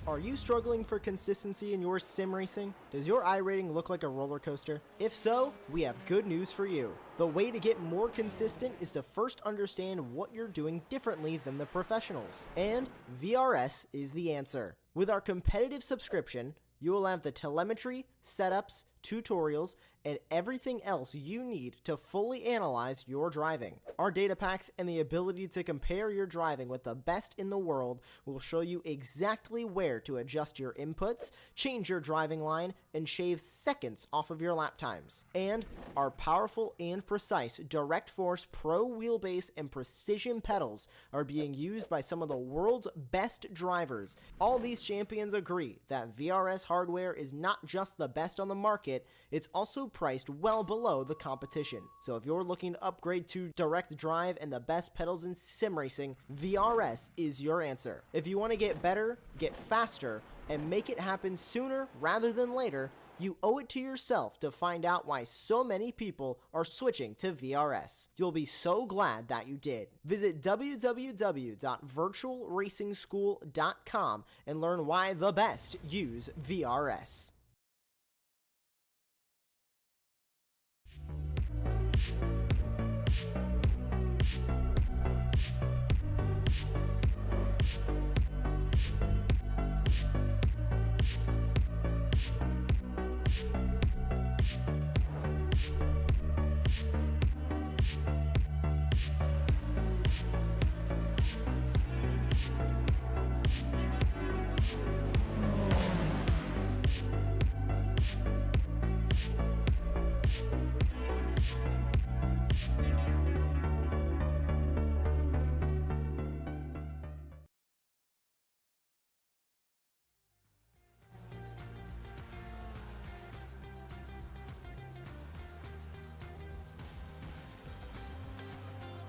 Are you struggling for consistency in your sim racing? Does your iRating look like a roller coaster? If so, we have good news for you. The way to get more consistent is to first understand what you're doing differently than the professionals. And VRS is the answer. With our competitive subscription, you will have the telemetry, setups, tutorials, and everything else you need to fully analyze your driving. Our data packs and the ability to compare your driving with the best in the world will show you exactly where to adjust your inputs, change your driving line, and shave seconds off of your lap times. And our powerful and precise Direct Force Pro wheelbase and precision pedals are being used by some of the world's best drivers. All these champions agree that VRS hardware is not just the best on the market, it's also priced well below the competition. So if you're looking to upgrade to direct drive and the best pedals in sim racing, VRS is your answer. If you want to get better, get faster, and make it happen sooner rather than later, you owe it to yourself to find out why so many people are switching to VRS. You'll be so glad that you did. Visit www.virtualracingschool.com and learn why the best use VRS.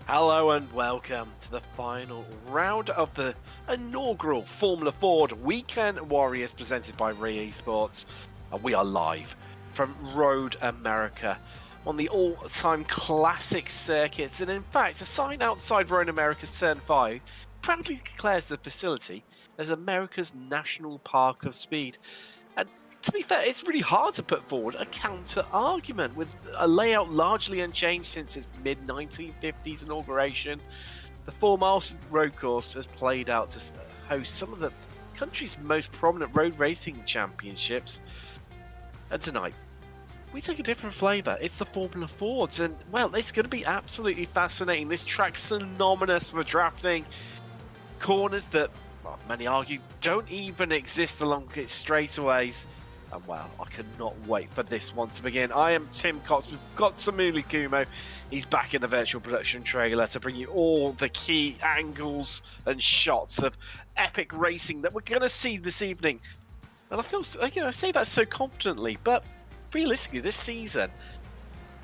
Hello and welcome to the final round of the inaugural Formula Ford Weekend Warriors presented by Ray Esports. We are live from Road America on the all-time classic circuits, and in fact a sign outside Road America's Turn 5 proudly declares the facility as America's National Park of Speed. And to be fair, it's really hard to put forward a counter-argument with a layout largely unchanged since its mid-1950s inauguration. The 4 miles road course has played out to host some of the country's most prominent road racing championships. And tonight, we take a different flavour. It's the Formula Fords, and well, it's going to be absolutely fascinating. This track's synonymous for drafting corners that, well, many argue don't even exist along its straightaways. And well, I cannot wait for this one to begin. I am Tim Cox with Gotsamuli Kumo. He's back in the virtual production trailer to bring you all the key angles and shots of epic racing that we're going to see this evening. And I feel, I say that so confidently, but realistically, this season,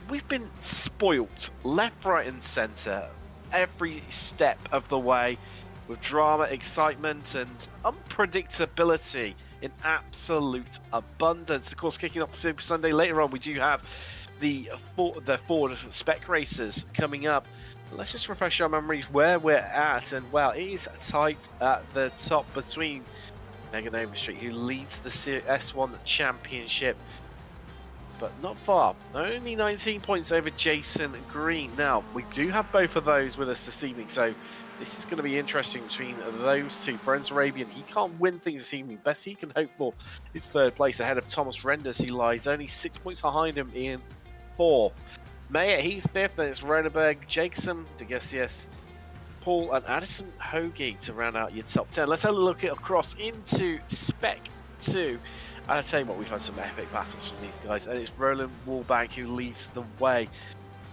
we've been spoilt left, right, and centre every step of the way with drama, excitement, and unpredictability in absolute abundance. Of course, kicking off the Super Sunday later on, we do have the Ford spec races coming up. Let's just refresh our memories where we're at, and well, it is tight at the top between Megan Overstreet, who leads the S1 Championship, but not far. Only 19 points over Jason Green. Now, we do have both of those with us this evening, so this is going to be interesting between those two. Friends Arabian, he can't win things this evening. Best he can hope for is third place ahead of Thomas Renders. He lies only 6 points behind him in fourth. Mayer, he's fifth, and it's Rodenberg, Jakeson, DeGessius, Paul, and Addison Hoagie to round out your top 10. Let's have a look across into Spec 2. And I'll tell you what, we've had some epic battles from these guys, and it's Roland Wallbank who leads the way.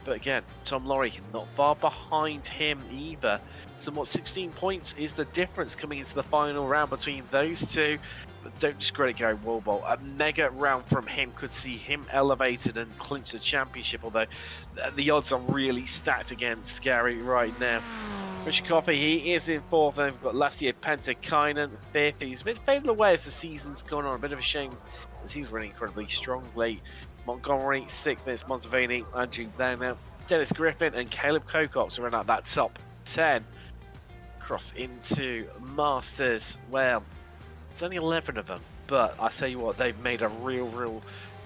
But again, Tom Laurie not far behind him either. Somewhat 16 points is the difference coming into the final round between those two. But don't discredit Gary Woolbolt. A mega round from him could see him elevated and clinch the championship, although the odds are really stacked against Gary right now. Richard Coffey, he is in fourth, and we've got Lassie Pentakainen fifth. He's been faded away as the season's gone on. A bit of a shame as he's running incredibly strongly. Montgomery, sixth, it's Montevani, Andrew Dana, Dennis Griffin, and Caleb Cocox around out that top 10. Cross into Masters. Well, It's only 11 of them, but I tell you what, they've made a real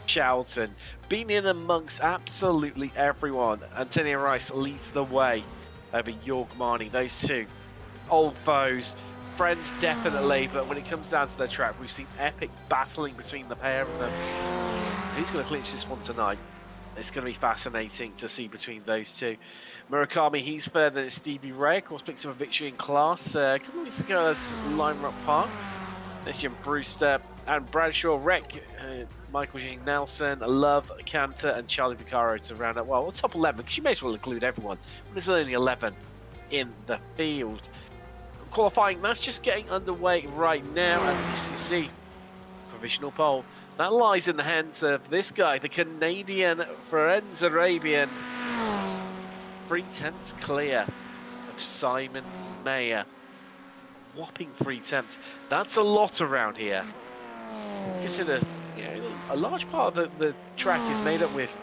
shout and been in amongst absolutely everyone. Antonio Rice leads the way over York Marnie. Those two old foes, friends definitely, but when it comes down to their track, we've seen epic battling between the pair of them. Who's going to clinch this one tonight? It's going to be fascinating to see between those two. Murakami, he's further than Stevie Ray, of course, picked up a victory in class a couple of weeks ago at Lime Rock Park. This Jim Brewster and Bradshaw Wreck, Michael Jean Nelson, Love, Cantor, and Charlie Vicaro to round up. Well, top 11, because you may as well include everyone. But there's only 11 in the field. Qualifying, that's just getting underway right now. And as you see, provisional pole. That lies in the hands of this guy, the Canadian Ferenz Arabian. 3/10 clear of Simon Mayer. Whopping 3/10. That's a lot around here. Consider, you know, a large part of the track is made up with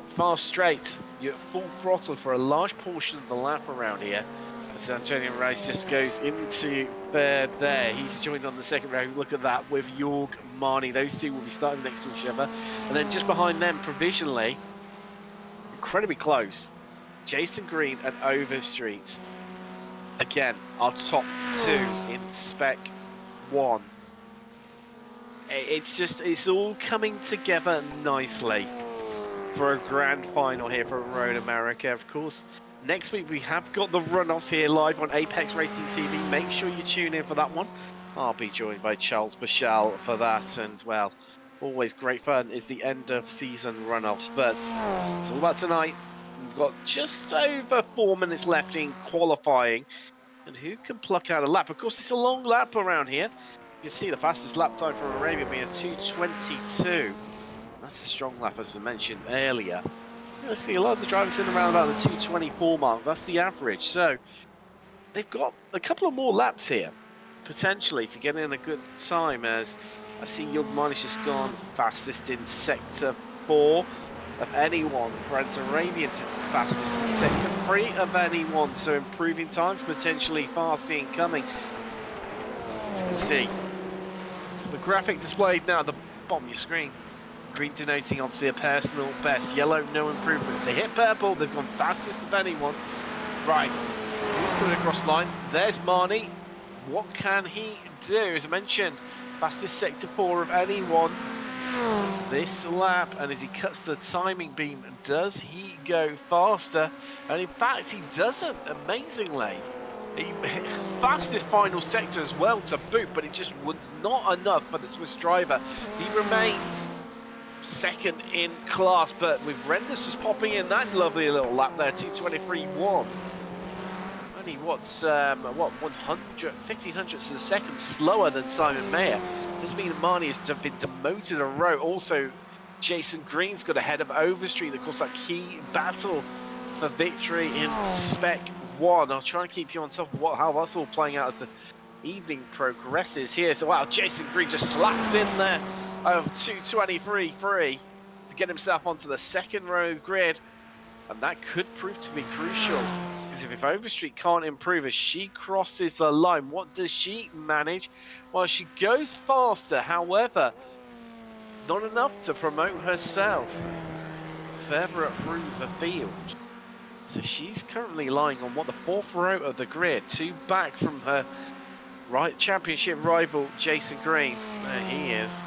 fast straight. You're at full throttle for a large portion of the lap around here. As Antonio Rice just goes into third there. He's joined on the second row. Look at that with York Marnie. Those two will be starting next to each other. And then just behind them, provisionally, incredibly close, Jason Green and Overstreet. Again, our top two in Spec 1. It's all coming together nicely for a grand final here for Road America. Of course, next week we have got the runoffs here live on Apex Racing TV. Make sure you tune in for that one. I'll be joined by Charles Bashal for that, and well, always great fun is the end of season runoffs. But it's all about tonight. We've got just over 4 minutes left in qualifying, and who can pluck out a lap? Of course, it's a long lap around here. You can see the fastest lap time for Arabia being a 2:22. That's a strong lap, as I mentioned earlier. Let's see, a lot of the drivers in around about the 2:24 mark. That's the average. So they've got a couple of more laps here, potentially, to get in a good time. As I see Yugman just gone fastest in Sector 4 of anyone. Ferenz Arabian fastest in Sector 3 of anyone. So improving times, potentially fast incoming. As you can see, the graphic displayed now at the bottom of your screen. Green denoting obviously a personal best. Yellow, no improvement. If they hit purple, they've gone fastest of anyone. Right, who's coming across the line? There's Marnie. What can he do? As I mentioned, fastest Sector 4 of anyone this lap. And as he cuts the timing beam, does he go faster? And in fact, he doesn't, amazingly. Fastest final sector as well to boot, but it just was not enough for the Swiss driver. He remains second in class, but with Renders just popping in that lovely little lap there, 2:23.1. Only what's 15 hundredths of a second slower than Simon Mayer. Does mean Marnie has been demoted a row. Also, Jason Green's got ahead of Overstreet. Of course, that key battle for victory in Spec 1. I'll try and keep you on top of how that's all playing out as the evening progresses here. So wow, Jason Green just slaps in there of 2:23.3 to get himself onto the second row grid, and that could prove to be crucial, because if Overstreet can't improve as she crosses the line, what does she manage? Well, she goes faster, however, not enough to promote herself further up through the field. So she's currently lying on the 4th row of the grid, 2 back from her championship rival Jason Green. There he is.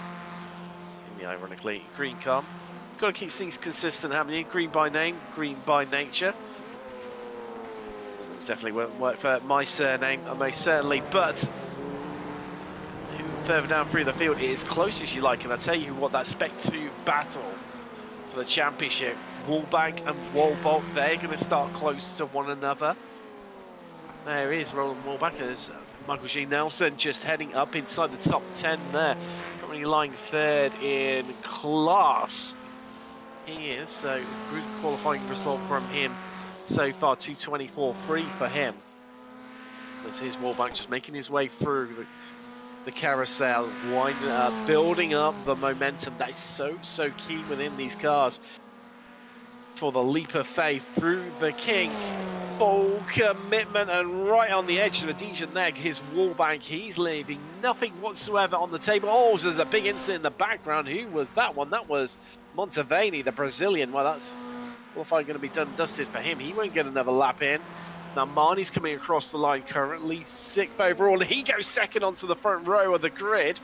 Ironically, green car. Got to keep things consistent, haven't you? Green by name, green by nature. Doesn't definitely work for my surname, most certainly. But further down through the field, it is close as you like. And I tell you what, that Spec 2 battle for the championship, Wallbank and Wallbolt, they're going to start close to one another. There is Roland Wallbank as Michael G. Nelson just heading up inside the top 10 there. Currently lying third in class. He is, so good qualifying result from him so far, 2:24.3 for him. This is Wallbank just making his way through the carousel, winding up, building up the momentum that is so key within these cars. for the leap of faith through the kink. Full commitment and right on the edge of the Dijon there. His wallbank, he's leaving nothing whatsoever on the table. Oh, so there's a big incident in the background. Who was that one? That was Montevani, the Brazilian. Well, that's qualifying going to be done dusted for him. He won't get another lap in. Now, Marnie's coming across the line currently, 6th overall. He goes second onto the front row of the grid.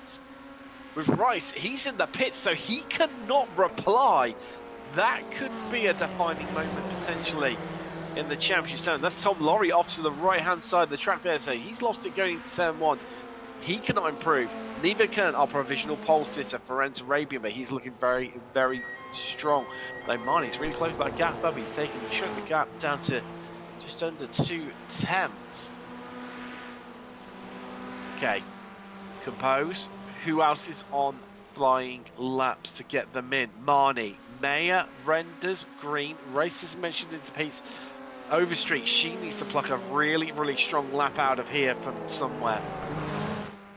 With Rice, he's in the pits, so he cannot reply. That could be a defining moment, potentially, in the championship zone. That's Tom Laurie off to the right-hand side of the track there, so he's lost it going into turn 1. He cannot improve. Neither can our provisional pole sitter, Ferenc Arabian, but he's looking very, very strong. Though Marnie's really close to that gap up. He's taken the gap down to just under 2/10. Okay, compose. Who else is on flying laps to get them in? Marnie, Mayer, Renders, Green, Races mentioned into pace. Overstreet, she needs to pluck a really, really strong lap out of here from somewhere.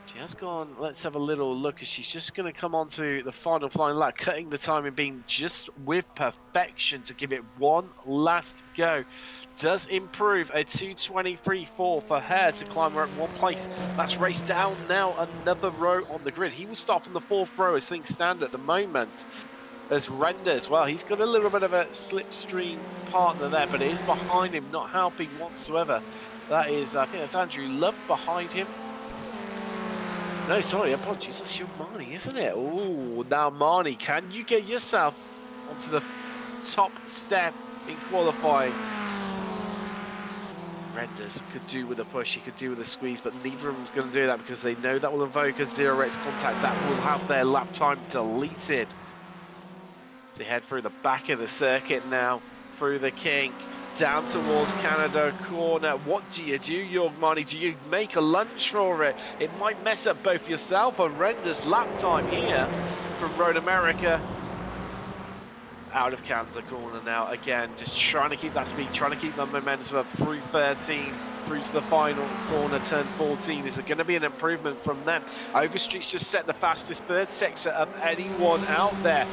She has gone, let's have a little look, as she's just going to come onto the final flying lap, cutting the time and being just with perfection to give it one last go. Does improve a 2:23.4 for her to climb her at one place. That's raced down now another row on the grid. He will start from the 4th row as things stand at the moment. As Renders, well, he's got a little bit of a slipstream partner there, but it is behind him, not helping whatsoever. That is, I think that's Andrew Love behind him. No, sorry, apologies, that's your Marnie, isn't it? Oh, now Marnie, can you get yourself onto the top step in qualifying? Renders could do with a push, he could do with a squeeze, but neither of them's going to do that because they know that will evoke a 0x contact that will have their lap time deleted. To head through the back of the circuit now, through the kink, down towards Canada corner. What do you do, Jorg? Do you make a lunge for it? It might mess up both yourself and Renders' lap time here from Road America. Out of Canada corner now, again, just trying to keep that speed, trying to keep that momentum up through 13, through to the final corner, turn 14. Is there going to be an improvement from them? Overstreet's just set the fastest third sector of anyone out there.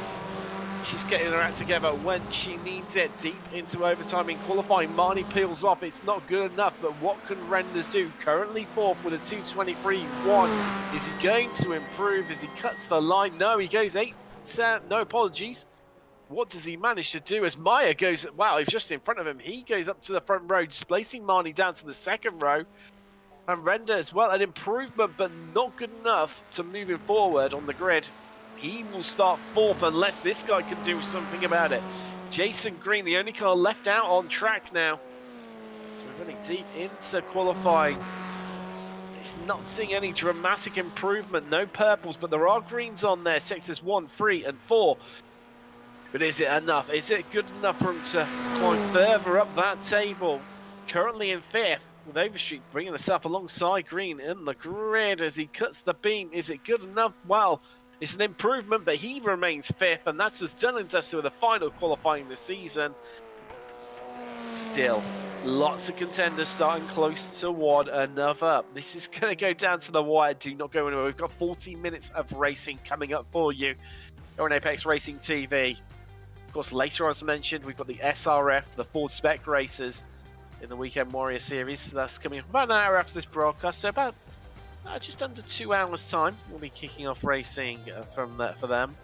She's getting her act together when she needs it, deep into overtime in qualifying. Marnie peels off, it's not good enough, but what can Renders do? Currently 4th with a 2:23.1. Is he going to improve as he cuts the line? No, he goes 8, no apologies. What does he manage to do as Maya goes, wow, he's just in front of him. He goes up to the front row, displacing Marnie down to the 2nd row. And Render as well, an improvement, but not good enough to move him forward on the grid. He will start 4th unless this guy can do something about it. Jason Green, the only car left out on track now. So we're running deep into qualifying. It's not seeing any dramatic improvement, no purples, but there are greens on there, sectors 1, 3, and 4. But is it enough? Is it good enough for him to climb further up that table? Currently in 5th, with Overstreet bringing herself alongside Green in the grid as he cuts the beam. Is it good enough? Well, it's an improvement, but he remains 5th, and that's as done and dusted with the final qualifying this season. Still, lots of contenders starting close to one another. This is going to go down to the wire. Do not go anywhere. We've got 14 minutes of racing coming up for you. You're on Apex Racing TV. Of course, later as mentioned, we've got the SRF, the Ford Spec races in the Weekend Warrior Series. So that's coming up about an hour after this broadcast. So about just under 2 hours' time, we'll be kicking off racing for them.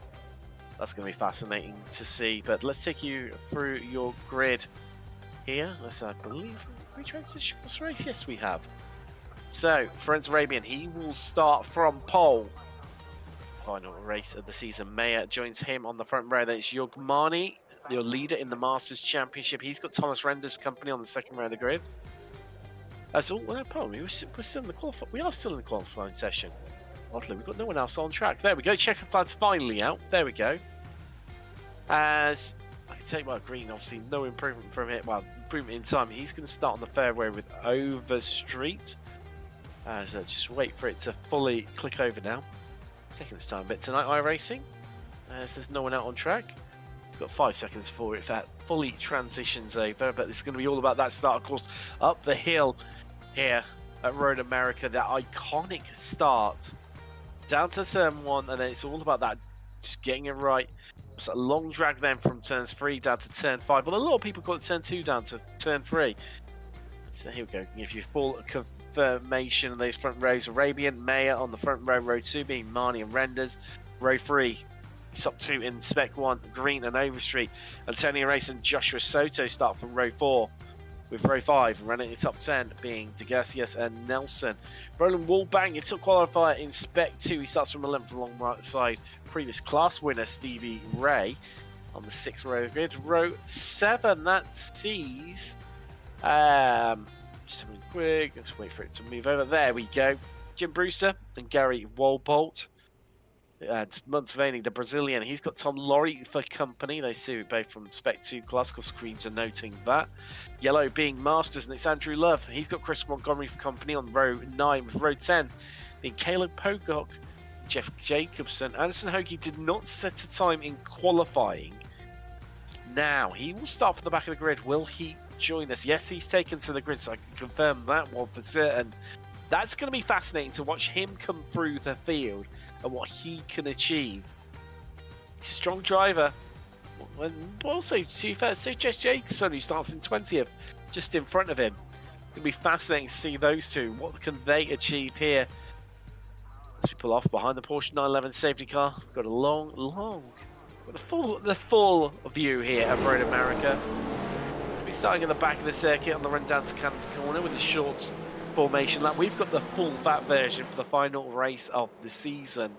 That's going to be fascinating to see. But let's take you through your grid here. Let's, I believe, we transition this race. Yes, we have. So, Ferenc Arabian, he will start from pole. Final race of the season. Mayer joins him on the front row. Then it's Jorg Marnie, your leader in the Masters Championship. He's got Thomas Renders' company on the 2nd row of the grid. So, well, pardon me, we're still in the qualifying. We are still in the qualifying session. Oddly, we've got no one else on track. There we go. Checkerflad's finally out. There we go. As I can tell you about Green, obviously no improvement from it. Well, improvement in time. He's going to start on the fairway with Overstreet. So just wait for it to fully click over now. Taking its time a bit tonight, iRacing, as there's no one out on track. It's got 5 seconds for it if that fully transitions over, but it's going to be all about that start, of course, up the hill here at Road America, that iconic start, down to turn 1, and then it's all about that, just getting it right, So a long drag then from turns 3 down to turn 5. Well, a lot of people call it turn 2 down to turn 3. So here we go. If you full confirmation of those front rows, Arabian, Mayer on the front row, row 2 being Marnie and Renders, row 3. Top 2 in Spec 1, Green and Overstreet. Antonio Race and Joshua Soto start from row 4, with row 5 running the top 10 being DeGarcias and Nelson. Roland Wallbang, your top qualifier in Spec 2. He starts from 11th along right side. Previous class winner Stevie Ray on the 6th row of the grid. Row 7, that sees... just something quick, let's wait for it to move over. There we go. Jim Brewster and Gary Wolbolt. And Montevani, the Brazilian, he's got Tom Laurie for company. They see both from Spec 2 classical screens are noting that. Yellow being Masters, and it's Andrew Love. He's got Chris Montgomery for company on row 9, with row 10 being Caleb Pocock, Jeff Jacobson. Anderson Hoagie did not set a time in qualifying. Now, he will start from the back of the grid. Will he join us? Yes, he's taken to the grid, so I can confirm that one for certain. That's going to be fascinating to watch him come through the field and what he can achieve. Strong driver. And also, to be fair, so Jess Jacobson, who starts in 20th, just in front of him. It's going to be fascinating to see those two. What can they achieve here? As we pull off behind the Porsche 911 safety car, we've got a long, the full view here of Road America. We'll be starting at the back of the circuit on the run down to Canada Corner with the short formation lap. We've got the full VAT version for the final race of the season.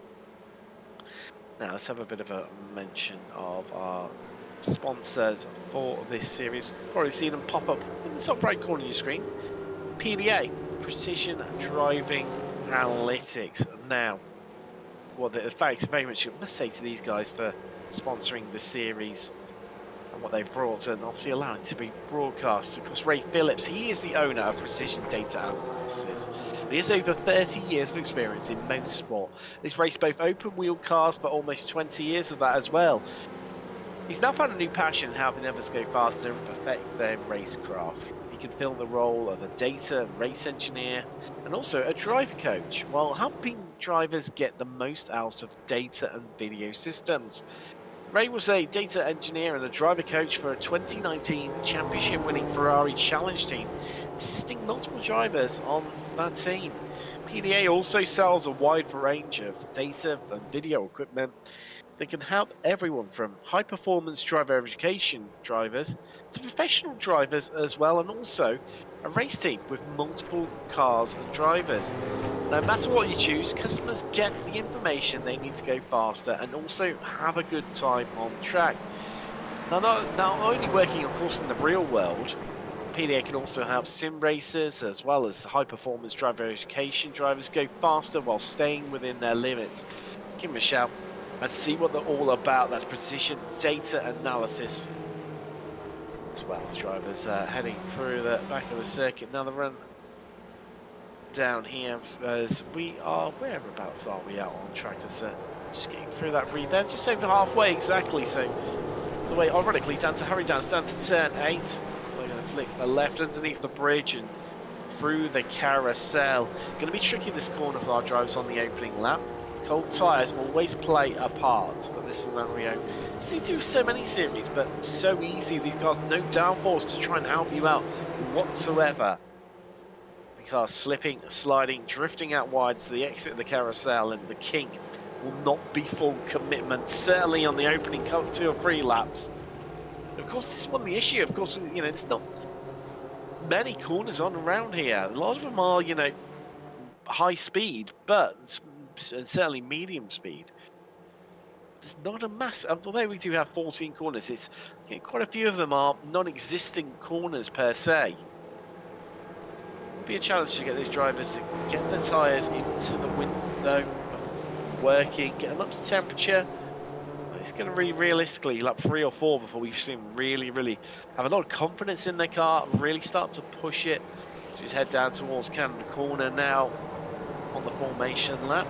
Now let's have a bit of a mention of our sponsors for this series. You've probably seen them pop up in the top right corner of your screen. PDA, Precision Driving Analytics. Now, well, the thanks very much I must say to these guys for sponsoring the series and what they've brought, and obviously allowing it to be broadcast. Of course, Ray Phillips, he is the owner of Precision Data Analysis. He has over 30 years of experience in motorsport. He's raced both open wheel cars for almost 20 years of that as well. He's now found a new passion, helping others go faster and perfect their racecraft. He can fill the role of a data and race engineer and also a driver coach, while helping drivers get the most out of data and video systems. Ray was a data engineer and a driver coach for a 2019 championship-winning Ferrari Challenge team, assisting multiple drivers on that team. PDA also sells a wide range of data and video equipment that can help everyone from high-performance driver education drivers to professional drivers as well, and also a race team with multiple cars and drivers. No matter what you choose, customers get the information they need to go faster and also have a good time on track. Now, not only working, of course, in the real world, PDA can also help sim racers as well as high-performance driver education drivers go faster while staying within their limits. Give them a shout and see what they're all about. That's precision data analysis. As well as drivers heading through the back of the circuit. Now the run down here as we are, whereabouts are we out on track? Just getting through that read there, just over halfway exactly. So the way, ironically, down to Hurrydowns, down to turn 8. We're going to flick a left underneath the bridge and through the carousel. Going to be tricky this corner for our drivers on the opening lap. Cold tyres always play a part of this scenario. They do so many series, but so easy. These cars, no downforce to try and help you out whatsoever. The car slipping, sliding, drifting out wide to the exit of the carousel, and the kink will not be full commitment, certainly on the opening 2 or 3 laps. Of course, this is one of the issue. Of course, you know, it's not many corners on around here. A lot of them are, you know, high speed, but and certainly medium speed. There's not a mass, although we do have 14 corners, it's, you know, quite a few of them are non-existing corners per se. It'll be a challenge to get these drivers to get their tyres into the window, working, get them up to temperature. It's going to be realistically like 3 or 4 before we've seen really have a lot of confidence in their car, really start to push it. So he's head down towards Canada Corner now on the formation lap.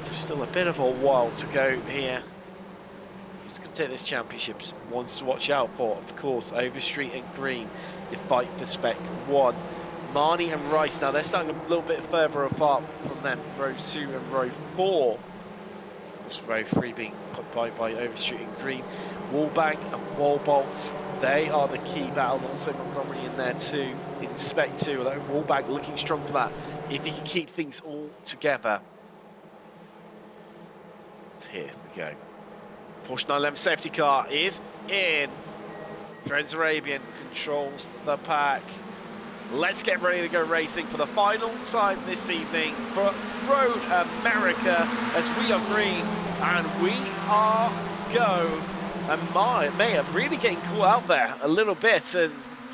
There's still a bit of a while to go here. Who's going to take this championship? Ones to watch out for, of course, Overstreet and Green. They fight for Spec 1. Marnie and Rice, now they're starting a little bit further apart from them. Row 2 and row 4. This row 3 being put by Overstreet and Green. Wallbang and wall bolts, they are the key battle. Also Montgomery in there too. Inspect too, although Wallbang looking strong for that. If he can keep things all together. Here we go. Porsche 911 safety car is in. Trans-Arabian controls the pack. Let's get ready to go racing for the final time this evening for Road America as we are green and we are go. And Maya really getting caught out there a little bit,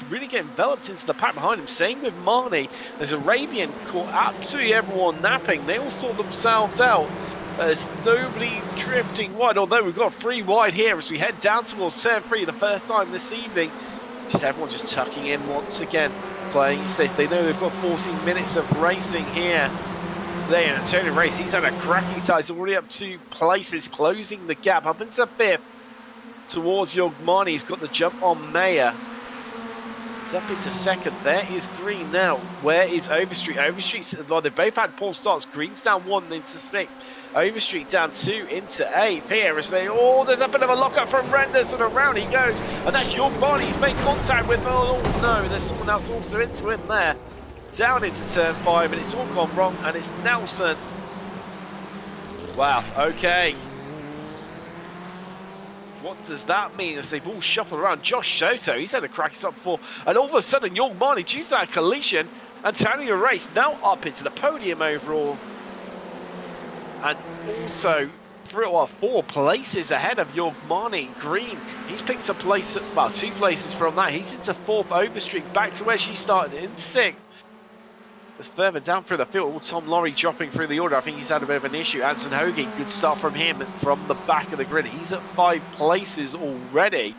really getting enveloped into the pack behind him. Same with Marnie. There's Arabian caught absolutely everyone napping. They all sort themselves out. There's nobody drifting wide, although we've got 3 wide here as we head down towards turn 3 the first time this evening. Just everyone just tucking in once again, playing it safe. They know they've got 14 minutes of racing here today in a turn of race. He's had a cracking start. He's already up 2 places, closing the gap up into 5th towards Yogmani. He's got the jump on Mayer. He's up into 2nd. There is Green now. Where is Overstreet? Overstreet's, well, they've both had poor starts. Green's down 1 into 6th. Overstreet down 2 into 8th here as they, there's a bit of a lock-up from Renders and around he goes. And that's Yogmani he's made contact with. Oh no, there's someone else also into him there. Down into turn 5 and it's all gone wrong and it's Nelson. Wow, okay. What does that mean as they've all shuffled around? Josh Soto, he's had a cracking start before, and all of a sudden, Yogmani, due to that collision, and turning the race now up into the podium overall. And also, 4 places ahead of Yogmani. Green, he's picked a place, well, 2 places from that. He's into 4th. Overstreet back to where she started in 6th. As further down through the field, Tom Laurie dropping through the order. I think he's had a bit of an issue. Anson Hogan, good start from him from the back of the grid. He's at 5 places already.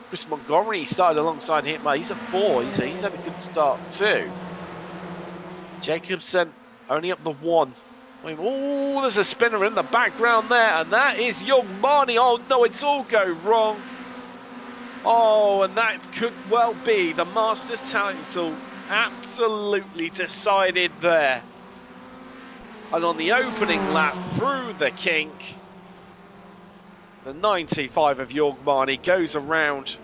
Chris Montgomery started alongside him. He's at 4. He's had a good start too. Jacobson only up the 1. Oh, there's a spinner in the background there, and that is Yogmani. Oh no, it's all go wrong. Oh, and that could well be the Masters title. Absolutely decided there. And on the opening lap through the kink, the 95 of Yogmani goes around.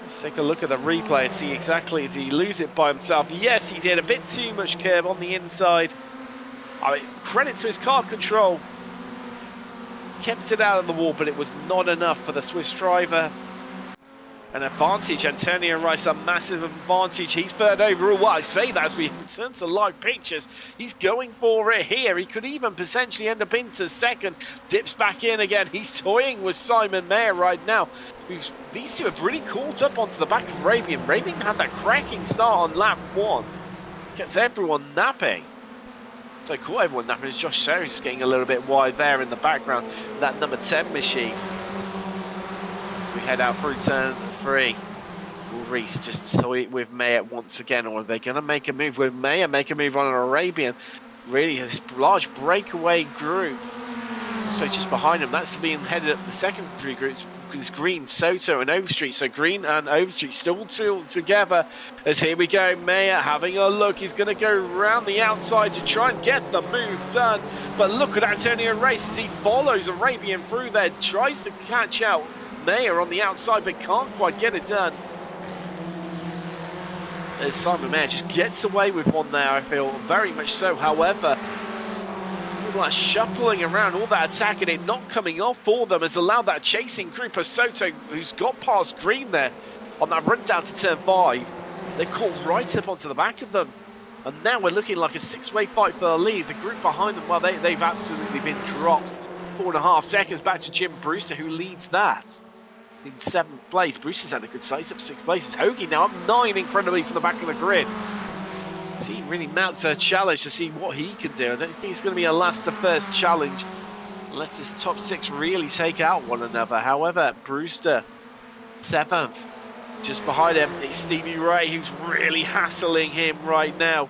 Let's take a look at the replay and see exactly, did he lose it by himself? Yes, he did. A bit too much curb on the inside. I mean, credit to his car control. Kept it out of the wall, but it was not enough for the Swiss driver. An advantage, Antonio Rice, a massive advantage. He's third overall. Well, I say that as we turn to live pictures. He's going for it here. He could even potentially end up into 2nd. Dips back in again. He's toying with Simon Mayer right now. These 2 have really caught up onto the back of Arabian. Arabian had that cracking start on lap 1. Gets everyone napping. So caught everyone napping as Josh Serry just getting a little bit wide there in the background. That number 10 machine. We head out through turn 3. Will Reese just toy with Mayer once again, or are they going to make a move with Mayer, make a move on an Arabian? Really, this large breakaway group. So just behind him, that's being headed up the secondary group. It's Green, Soto, and Overstreet. So Green and Overstreet still 2 together. As here we go, Mayer having a look. He's going to go around the outside to try and get the move done. But look at Antonio Race as he follows Arabian through there, tries to catch out Mayer on the outside, but can't quite get it done. As Simon Mayer just gets away with one there, I feel, very much so. However, all that shuffling around, all that attack, and it not coming off for them has allowed that chasing group of Soto, who's got past Green there on that run down to turn 5. They're caught right up onto the back of them. And now we're looking like a 6-way fight for the lead. The group behind them, well, they've absolutely been dropped. 4.5 seconds back to Jim Brewster, who leads that in 7th place. Brewster's had a good size, up 6 places. Hoagie now up 9 incredibly from the back of the grid. So he really mounts a challenge to see what he can do. I don't think it's going to be a last to first challenge unless this top 6 really take out one another. However, Brewster 7th. Just behind him, it's Stevie Ray who's really hassling him right now.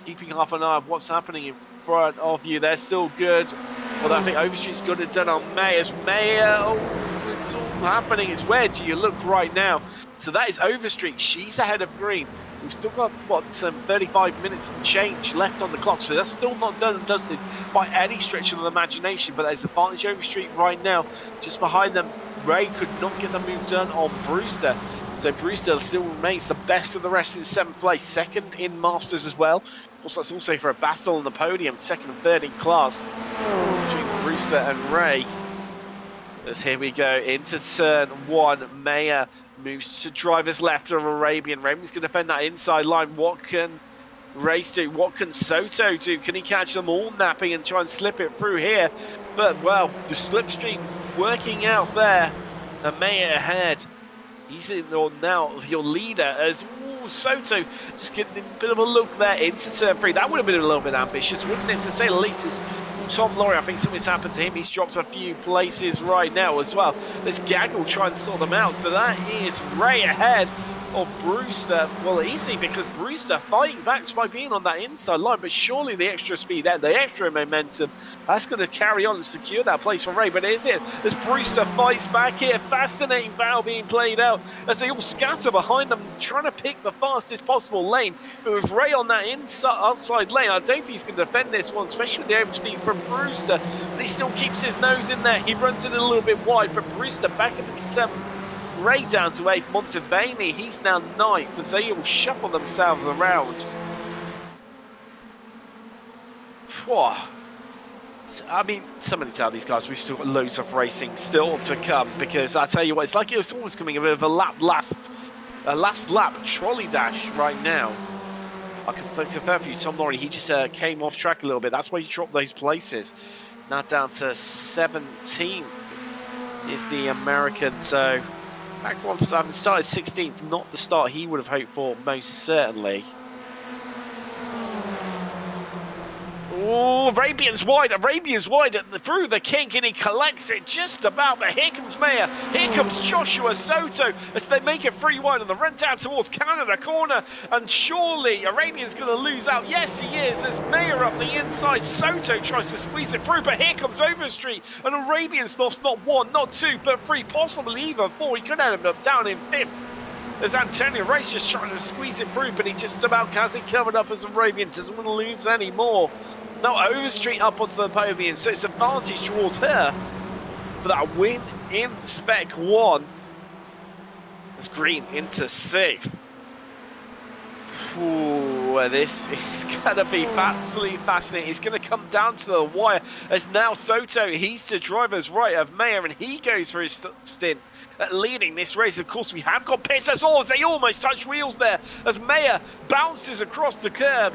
Keeping half an eye on what's happening in front of you. They're still good. Although I think Overstreet's got it done on Mayers. Mayer It's all happening. It's where do you look right now? So that is Overstreet. She's ahead of Green. We've still got, what, some 35 minutes and change left on the clock. So that's still not done and dusted by any stretch of the imagination. But there's advantage Overstreet right now. Just behind them, Ray could not get the move done on Brewster. So Brewster still remains the best of the rest in 7th place. 2nd in Masters as well. Of course, that's also for a battle on the podium. 2nd and 3rd in class between Brewster and Ray. As here we go into turn 1. Mayer moves to driver's left of Arabian. Arabian's going to defend that inside line. What can Race do? What can Soto do? Can he catch them all napping and try and slip it through here? But, well, the slipstream working out there. And Mayer ahead. He's in now your leader as Soto just getting a bit of a look there into turn 3. That would have been a little bit ambitious, wouldn't it, to say the least? Is Tom Laurie, I think something's happened to him. He's dropped a few places right now as well. Let's Gaggle try and sort them out. So that is Ray ahead of Brewster. Well, easy because Brewster fighting back by being on that inside line, but surely the extra speed and the extra momentum, that's going to carry on and secure that place for Ray. But is it? As Brewster fights back here, fascinating battle being played out as they all scatter behind them, trying to pick the fastest possible lane. But with Ray on that outside lane, I don't think he's going to defend this one, especially with the overspeed from Brewster. But he still keeps his nose in there. He runs it a little bit wide, but Brewster back into 7th. Ray down to 8th. Montevani, he's now 9th as they all shuffle themselves around. Whoa. I mean, somebody tell these guys we've still got loads of racing still to come, because I tell you what, it's like it was always coming a bit of a last lap trolley dash right now. I can confirm for you, Tom Laurie, he just came off track a little bit. That's why he dropped those places. Now down to 17th is the American, so back one for having started 16th, not the start he would have hoped for, most certainly. Oh, Arabian's wide through the kink, and he collects it just about. But here comes Mayer, here comes Joshua Soto as they make it 3 wide on the run down towards Canada corner. And surely Arabian's going to lose out. Yes, he is. There's Mayer up the inside. Soto tries to squeeze it through, but here comes Overstreet. And Arabian's lost not 1, not 2, but 3, possibly even 4. He could end up down in 5th. There's Antonio Race just trying to squeeze it through, but he just about has it covered up as Arabian doesn't want to lose anymore. Now Overstreet up onto the podium, so it's advantage towards her for that win in Spec 1. As Green into 6th. Ooh, this is going to be absolutely fascinating. It's going to come down to the wire as now Soto, he's the driver's right of Mayer, and he goes for his stint at leading this race. Of course, we have got piss as all as they almost touch wheels there as Mayer bounces across the curb,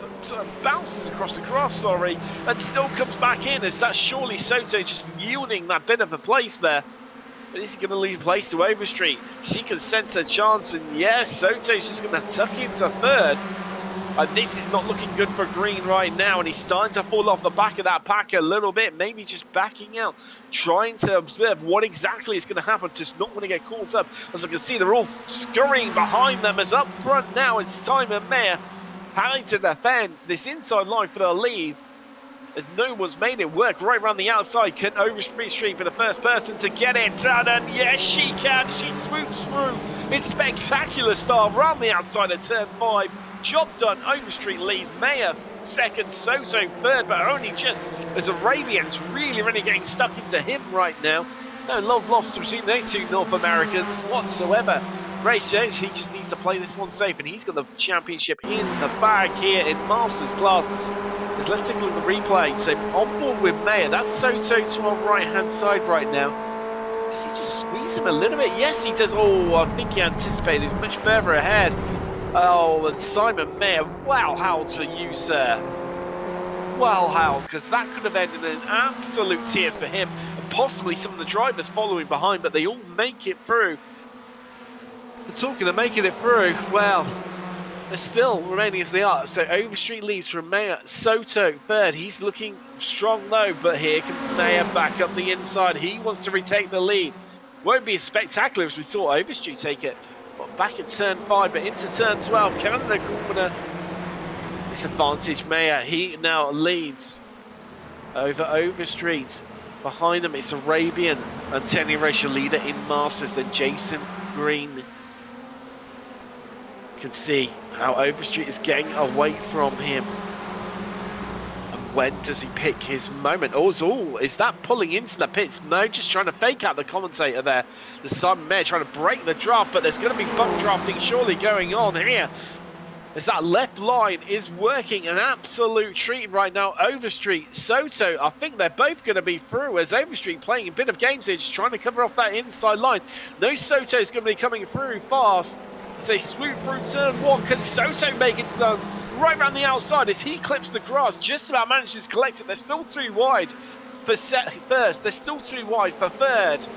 sorry, and still comes back in as that's surely Soto just yielding that bit of a place there. But is he going to leave place to Overstreet? She can sense a chance, and yes, Soto's just going to tuck into 3rd. And this is not looking good for Green right now, and he's starting to fall off the back of that pack a little bit, maybe just backing out, trying to observe what exactly is going to happen, just not want to get caught up. As I can see, they're all scurrying behind them, as up front now it's Simon Mayer having to defend this inside line for the lead, as no one's made it work right around the outside. Can Overstreet be the first person to get it done? And yes, she can. She swoops through in spectacular style around the outside of turn 5. Job done. Overstreet leads. Mayer 2nd, Soto 3rd, but only just as Arabian's really getting stuck into him right now. No love lost between those two North Americans whatsoever. Race Jones, he just needs to play this one safe, and he's got the championship in the bag here in Masters class. As let's take a look at the replay. So on board with Mayer, that's Soto to our right-hand side right now. Does he just squeeze him a little bit? Yes, he does. Oh, I think he anticipated. He's much further ahead. Oh, and Simon Mayer, wow, how to you, sir. Well, how, because that could have ended in absolute tears for him, and possibly some of the drivers following behind, but they all make it through. And talking of making it through, well, they're still remaining as they are. So Overstreet leads from Mayer. Soto 3rd. He's looking strong though, but here comes Mayer back up the inside. He wants to retake the lead. Won't be as spectacular as we thought Overstreet take it. But back at turn 5, but into turn 12. Canada corner. Disadvantage Mayer. He now leads over Overstreet. Behind them, it's Arabian and Tenny Racial leader in Masters. Then Jason Green. You can see how Overstreet is getting away from him. And when does he pick his moment? Oh, is that pulling into the pits? No, just trying to fake out the commentator there. The Simon Mayer trying to break the draft, but there's going to be bump drafting surely going on here. As that left line is working an absolute treat right now. Overstreet, Soto, I think they're both going to be through as Overstreet playing a bit of games here, just trying to cover off that inside line. No Soto's going to be coming through fast as they swoop through turn one. Can Soto make it done? Right around the outside as he clips the grass, just about manages to collect it. They're still too wide for first, they're still too wide for third.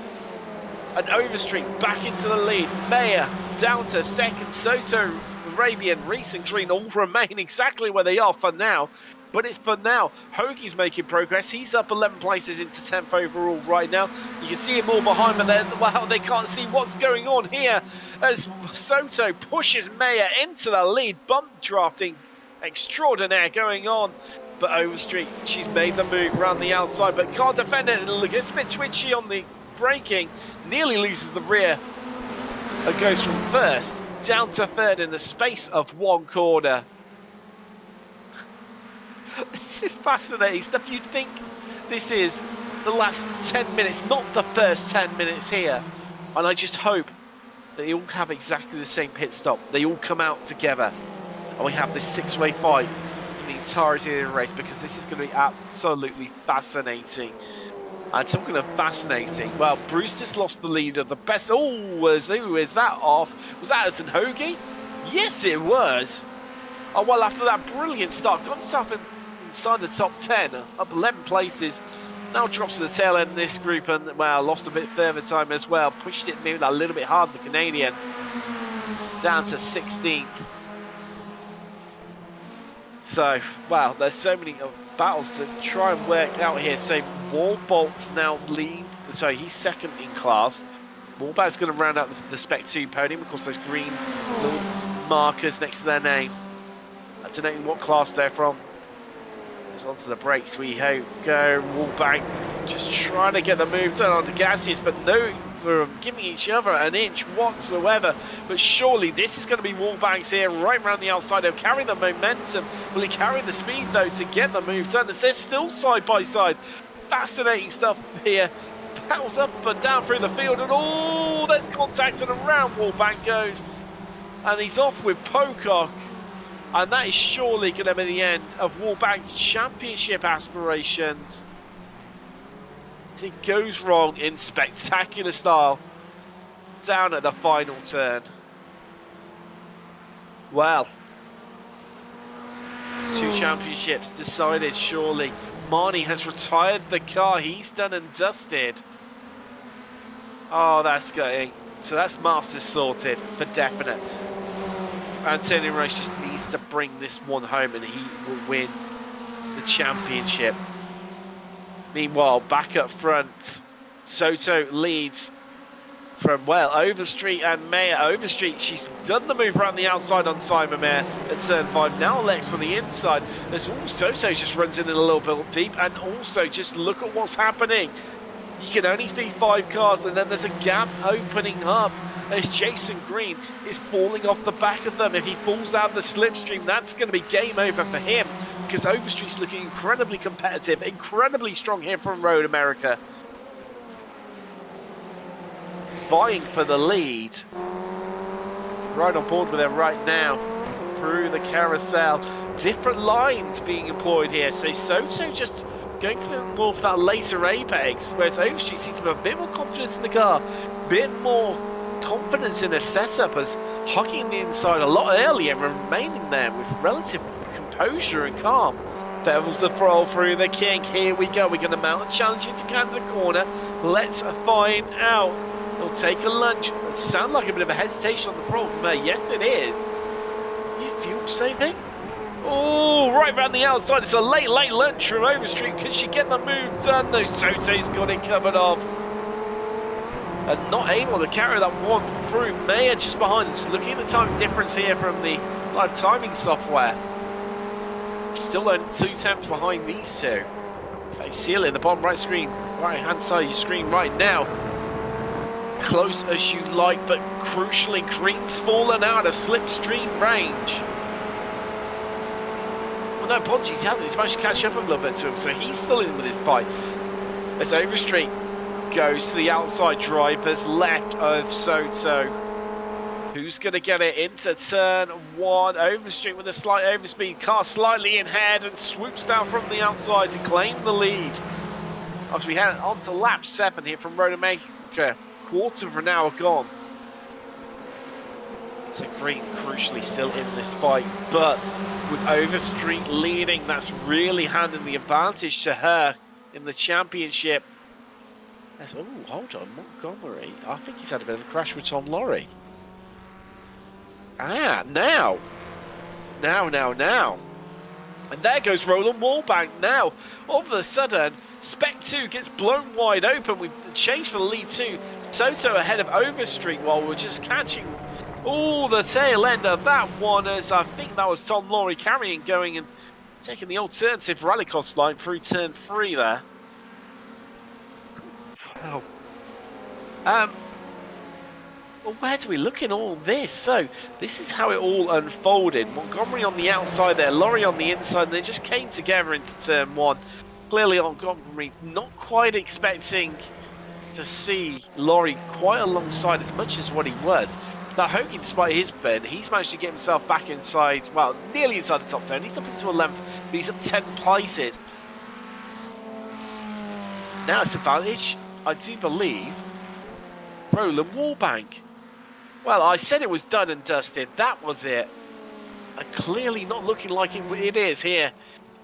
And Overstreet back into the lead. Mayer down to second. Soto, Arabian, Reese and Green all remain exactly where they are for now. But it's for now. Hoagie's making progress. He's up 11 places into 10th overall right now. You can see him all behind, but then, wow, they can't see what's going on here as Soto pushes Mayer into the lead. Bump drafting extraordinaire going on. But Overstreet, she's made the move around the outside, but can't defend it. It gets a bit twitchy on the braking. Nearly loses the rear. And goes from first down to third in the space of one corner. This is fascinating stuff. You'd think this is the last 10 minutes, not the first 10 minutes here. And I just hope that they all have exactly the same pit stop. They all come out together. And we have this six-way fight for the entirety of the race, because this is going to be absolutely fascinating. And talking of fascinating, well, Bruce just lost the lead of the best. Oh, is that off? Was that Addison Hoagie? Yes, it was. Oh, well, after that brilliant start, got himself inside the top 10, up 11 places. Now drops to the tail end of this group and, well, lost a bit further time as well. Pushed it maybe a little bit hard, the Canadian. Down to 16th. So, wow, there's so many battles to try and work out here. So Warbolt now leads, so he's second in class. Warbolt's going to round out the Spec 2 podium. Of course, those green little markers next to their name, denoting what class they're from. Goes onto the brakes, we hope. Go, Wallbank just trying to get the move done onto Gaseous, but no for giving each other an inch whatsoever. But surely this is going to be Wallbanks here, right around the outside. They'll carry the momentum. Will he carry the speed, though, to get the move done? As they're still side by side. Fascinating stuff here. Battles up and down through the field, and oh, there's contact, and around Wallbank goes. And he's off with Pocock. And that is surely going to be the end of Wallbank's championship aspirations. As it goes wrong in spectacular style down at the final turn. Well, 2 championships decided surely. Marnie has retired the car. He's done and dusted. Oh, that's gutting. So that's Masters sorted for definite. Antonio Rice just needs to bring this one home and he will win the championship. Meanwhile, back up front, Soto leads from, well, Overstreet and Mayer. Overstreet, she's done the move around the outside on Simon Mayer at turn 5. Now Lex from the inside. There's Soto just runs in a little bit deep, and also just look at what's happening. You can only feed 5 cars, and then there's a gap opening up. As Jason Green is falling off the back of them. If he falls down the slipstream, that's going to be game over for him, because Overstreet's looking incredibly competitive, incredibly strong here from Road America. Vying for the lead. Right on board with it right now. Through the carousel. Different lines being employed here. So Soto just going for more of that later apex, whereas Overstreet seems to have a bit more confidence in the car, a bit more confidence in the setup, as hugging the inside a lot earlier and remaining there with relative composure and calm. There was the throw through the kink. Here we go. We're going to mount a challenge into Canada corner. Let's find out. He'll take a lunge. It sounds like a bit of a hesitation on the throttle from her. Yes, it is. You fuel saving? Oh, right around the outside. It's a late lunge from Overstreet. Can she get the move done? No, Soto's got it covered off. And not able to carry that one through. Mayer just behind us. Looking at the time difference here from the live timing software. Still only 2 tenths behind these two. They seal it in the bottom right screen, right hand side of your screen right now. Close as you like, but crucially, Green's fallen out of slipstream range. Well, no, apologies, he hasn't. He's managed to catch up a little bit to him, so he's still in with his fight. As Overstreet goes to the outside drivers left of Soto. Who's going to get it into turn one? Overstreet with a slight overspeed. Car slightly in head and swoops down from the outside to claim the lead. As we head on to lap 7 here from Road America. Quarter of an hour gone. So Green crucially still in this fight, but with Overstreet leading, that's really handing the advantage to her in the championship. Oh, hold on, Montgomery. I think he's had a bit of a crash with Tom Lorry. Ah, now. And there goes Roland Wallbank now. All of a sudden, Spec 2 gets blown wide open. We've changed for the lead 2. Soto ahead of Overstreet while we're just catching the tail end of that one, as I think that was Tom Lorry carrying, going and taking the alternative Rallycross line through turn 3 there. Wow. Well, where do we look in all this? So, this is how it all unfolded. Montgomery on the outside there, Lorry on the inside, and they just came together into turn 1. Clearly, Montgomery not quite expecting to see Lorry quite alongside as much as what he was. Now, Hogan, despite his bend, he's managed to get himself back inside, well, nearly inside the top 10. He's up into 11th, but he's up 10 places. Now it's advantage, I do believe, Roland Wallbank. Well, I said it was done and dusted. That was it. And clearly not looking like it is here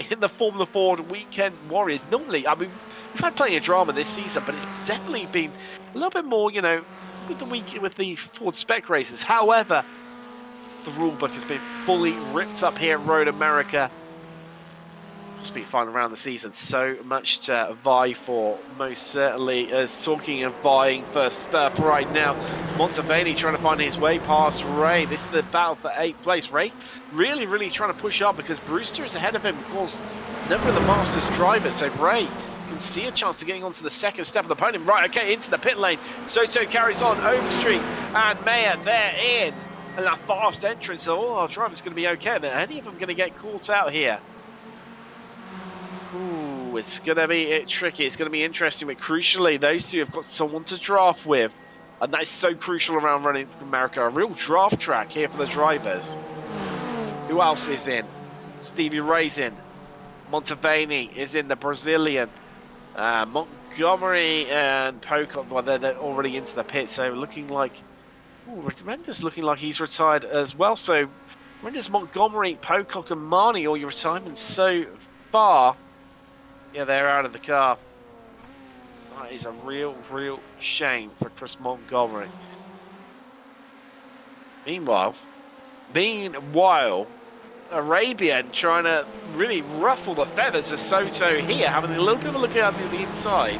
in the Formula Ford Weekend Warriors. Normally, I mean, we've had plenty of drama this season, but it's definitely been a little bit more, you know, with the Ford Spec races. However, the rulebook has been fully ripped up here at Road America. Must be fun around the season. So much to vie for, most certainly. As talking of vying for stuff right now, it's Montevani trying to find his way past Ray. This is the battle for 8th place. Ray really trying to push up because Brewster is ahead of him. Of course, never the Masters driver, so Ray can see a chance of getting onto the second step of the podium. Right, okay, into the pit lane. Soto carries on. Overstreet and Mayer, they're in. And that fast entrance. So all our drivers going to be okay. Are any of them going to get caught out here? Ooh, it's going to be tricky. It's going to be interesting, but crucially, those two have got someone to draft with. And that is so crucial around running America. A real draft track here for the drivers. Who else is in? Stevie Ray's in. Montevani is in, the Brazilian. Montgomery and Pocock, well, they're already into the pit, so looking like... Ooh, Render's looking like he's retired as well. So, Render's, Montgomery, Pocock and Marnie, all your retirements so far. Yeah, they're out of the car. That is a real shame for Chris Montgomery. Meanwhile, Arabian trying to really ruffle the feathers of Soto here, having a little bit of a look at the inside.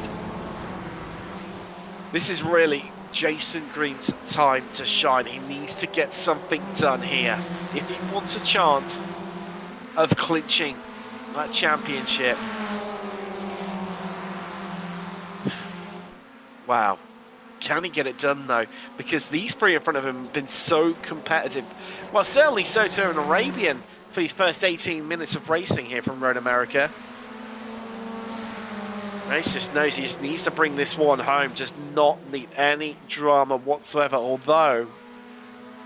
This is really Jason Green's time to shine. He needs to get something done here if he wants a chance of clinching that championship. Wow. Can he get it done, though? Because these three in front of him have been so competitive. Well, certainly Soto and Arabian for his first 18 minutes of racing here from Road America. Race just knows he just needs to bring this one home, just not need any drama whatsoever. Although,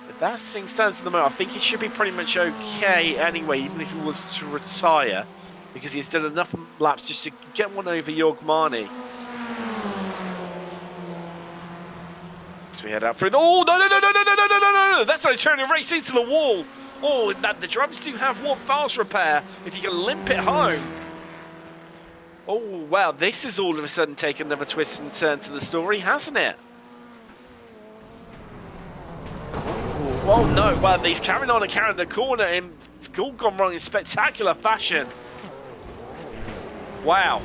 if that thing stands at the moment, I think he should be pretty much okay anyway, even if he was to retire, because he's done enough laps just to get one over Jorg Marnie. We head out through the... Oh, no. That's how they turn and race into the wall. Oh, the drivers do have one fast repair if you can limp it home. Oh, wow. This has all of a sudden taken another twist and turn to the story, hasn't it? Oh, no. Well, he's carrying on and carrying the corner, and it's all gone wrong in spectacular fashion. Wow.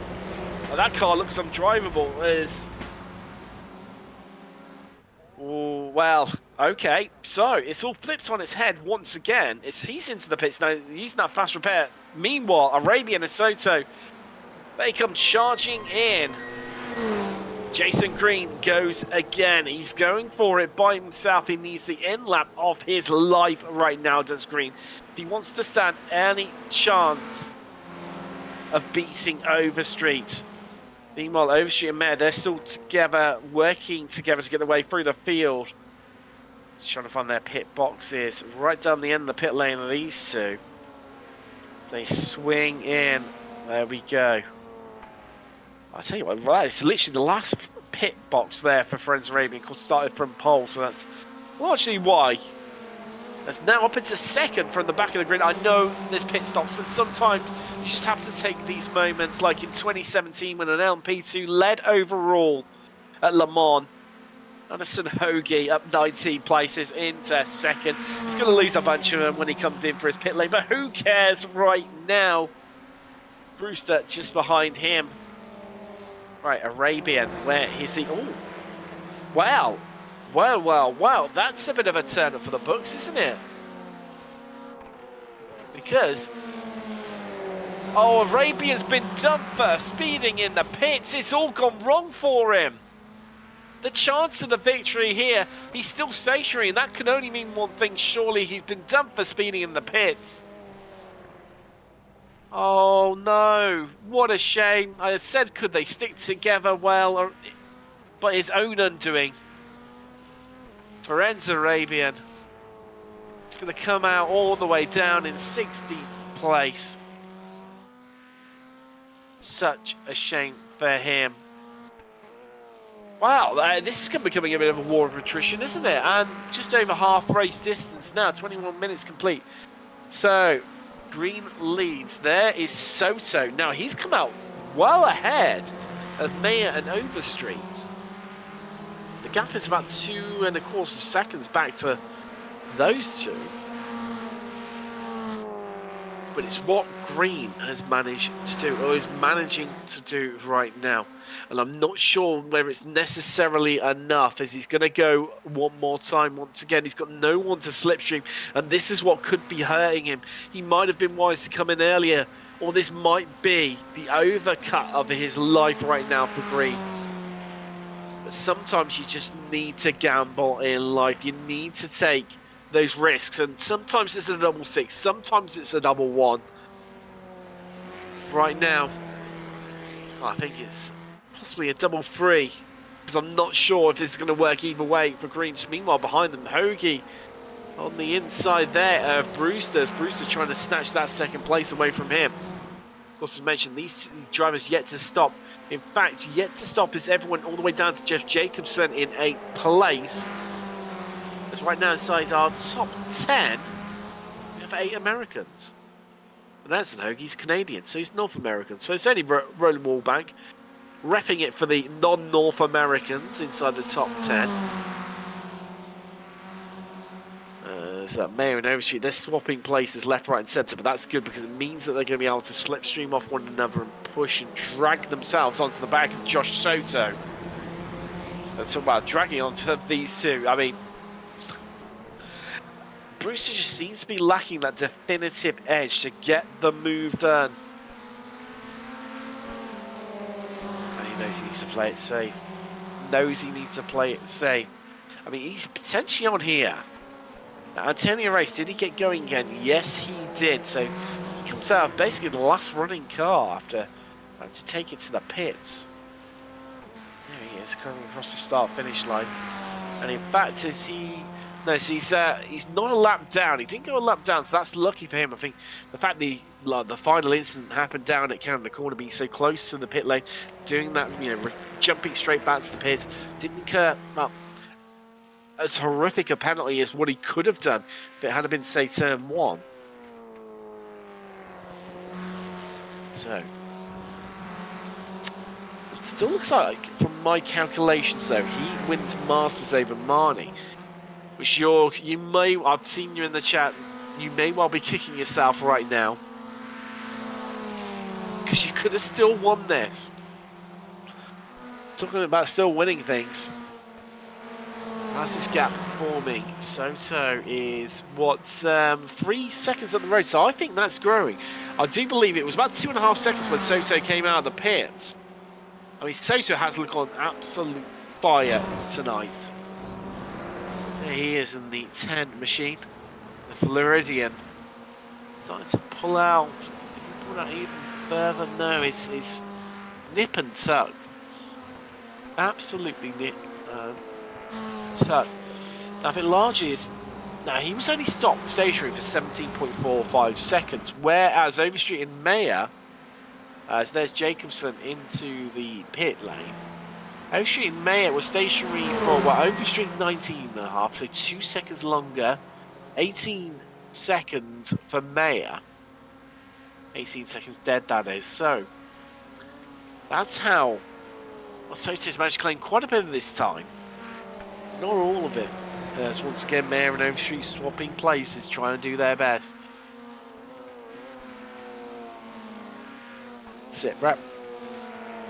Well, that car looks undrivable. Oh, well, okay. So, it's all flipped on its head once again. He's into the pits now, using that fast repair. Meanwhile, Arabian and Soto They come charging in. Jason Green goes again. He's going for it by himself. He needs the end lap of his life right now, does Green. If he wants to stand any chance of beating Overstreet. Meanwhile, Overstreet and Mayor, they're still together, working together to get their way through the field. Just trying to find their pit boxes. Right down the end of the pit lane of these two. They swing in. There we go. I'll tell you what, right, it's literally the last pit box there for Friends Arabian. Of course, started from pole, so that's largely why. That's now up into second from the back of the grid. I know there's pit stops, but sometimes you just have to take these moments, like in 2017 when an LMP2 led overall at Le Mans. Anderson Hoagie up 19 places into second. He's going to lose a bunch of them when he comes in for his pit lane, but who cares right now? Brewster just behind him. Right, Arabian, where is he? Oh, wow. Wow. That's a bit of a turn up for the books, isn't it? Because, Arabian's been dumped for speeding in the pits. It's all gone wrong for him. The chance of the victory here, he's still stationary, and that can only mean one thing, surely. He's been dumped for speeding in the pits. Oh no, what a shame. I had said, could they stick together well, but his own undoing. Ferenz Arabian. It's going to come out all the way down in 60th place. Such a shame for him. Wow, this is becoming a bit of a war of attrition, isn't it? And just over half race distance now, 21 minutes complete. So, Green leads. There is Soto. Now, he's come out well ahead of Mayer and Overstreet. The gap is about 2.25 seconds back to those two. But it's what Green has managed to do, or is managing to do right now. And I'm not sure whether it's necessarily enough, as he's going to go one more time. Once again, he's got no one to slipstream, and this is what could be hurting him. He might have been wise to come in earlier, or this might be the overcut of his life right now for Green. But sometimes you just need to gamble in life. You need to take those risks, and sometimes it's a double six, sometimes it's a double one. Right now, I think it's possibly a double three, because I'm not sure if this is going to work either way for Green. Just meanwhile, behind them, Hoagie on the inside there of Brewster. Brewster trying to snatch that second place away from him. Of course, as mentioned, these drivers yet to stop. In fact, yet to stop is everyone all the way down to Jeff Jacobson in 8th place. As right now inside our top 10, we have 8 Americans. And that's Hoagie, he's Canadian, so he's North American. So it's only Roland Wallbank repping it for the non-North Americans inside the top 10. So Mayer and Overstreet, they're swapping places left, right and centre, but that's good because it means that they're going to be able to slipstream off one another and push and drag themselves onto the back of Josh Soto. Let's talk about dragging onto these two. I mean, Brewster just seems to be lacking that definitive edge to get the move done. And he knows he needs to play it safe. Knows he needs to play it safe. I mean, he's potentially on here. Now, Antonio Race, did he get going again? Yes, he did. So he comes out of basically the last running car after having to take it to the pits. There he is, coming across the start-finish line. And in fact, is he... No, so he's not a lap down. He didn't go a lap down, so that's lucky for him. I think the fact the final incident happened down at Canada Corner, being so close to the pit lane, doing that, jumping straight back to the pits, didn't incur as horrific a penalty as what he could have done if it had been, say, turn 1. So, it still looks like, from my calculations, though, he wins Masters over Marnie. Which I've seen you in the chat, you may well be kicking yourself right now. Because you could have still won this. Talking about still winning things. How's this gap? informing Soto is what's 3 seconds up the road, so I think that's growing. I do believe it was about 2.5 seconds when Soto came out of the pits. I mean, Soto has looked on absolute fire tonight. There he is in the 10 machine, the Floridian, starting to pull out. Is he pulling out even further? No, it's nip and tuck. Absolutely nip and tuck. Now, I think largely is. Now, he was only stopped stationary for 17.45 seconds, whereas Overstreet and Mayer, so there's Jacobson into the pit lane. Overstreet and Mayer was stationary for, well, Overstreet 19.5, so 2 seconds longer. 18 seconds for Mayer. 18 seconds dead, that is. So, that's how Soto's managed to claim quite a bit of this time. Not all of it. As once again, Mayer and Overstreet swapping places, trying to do their best. That's it, right?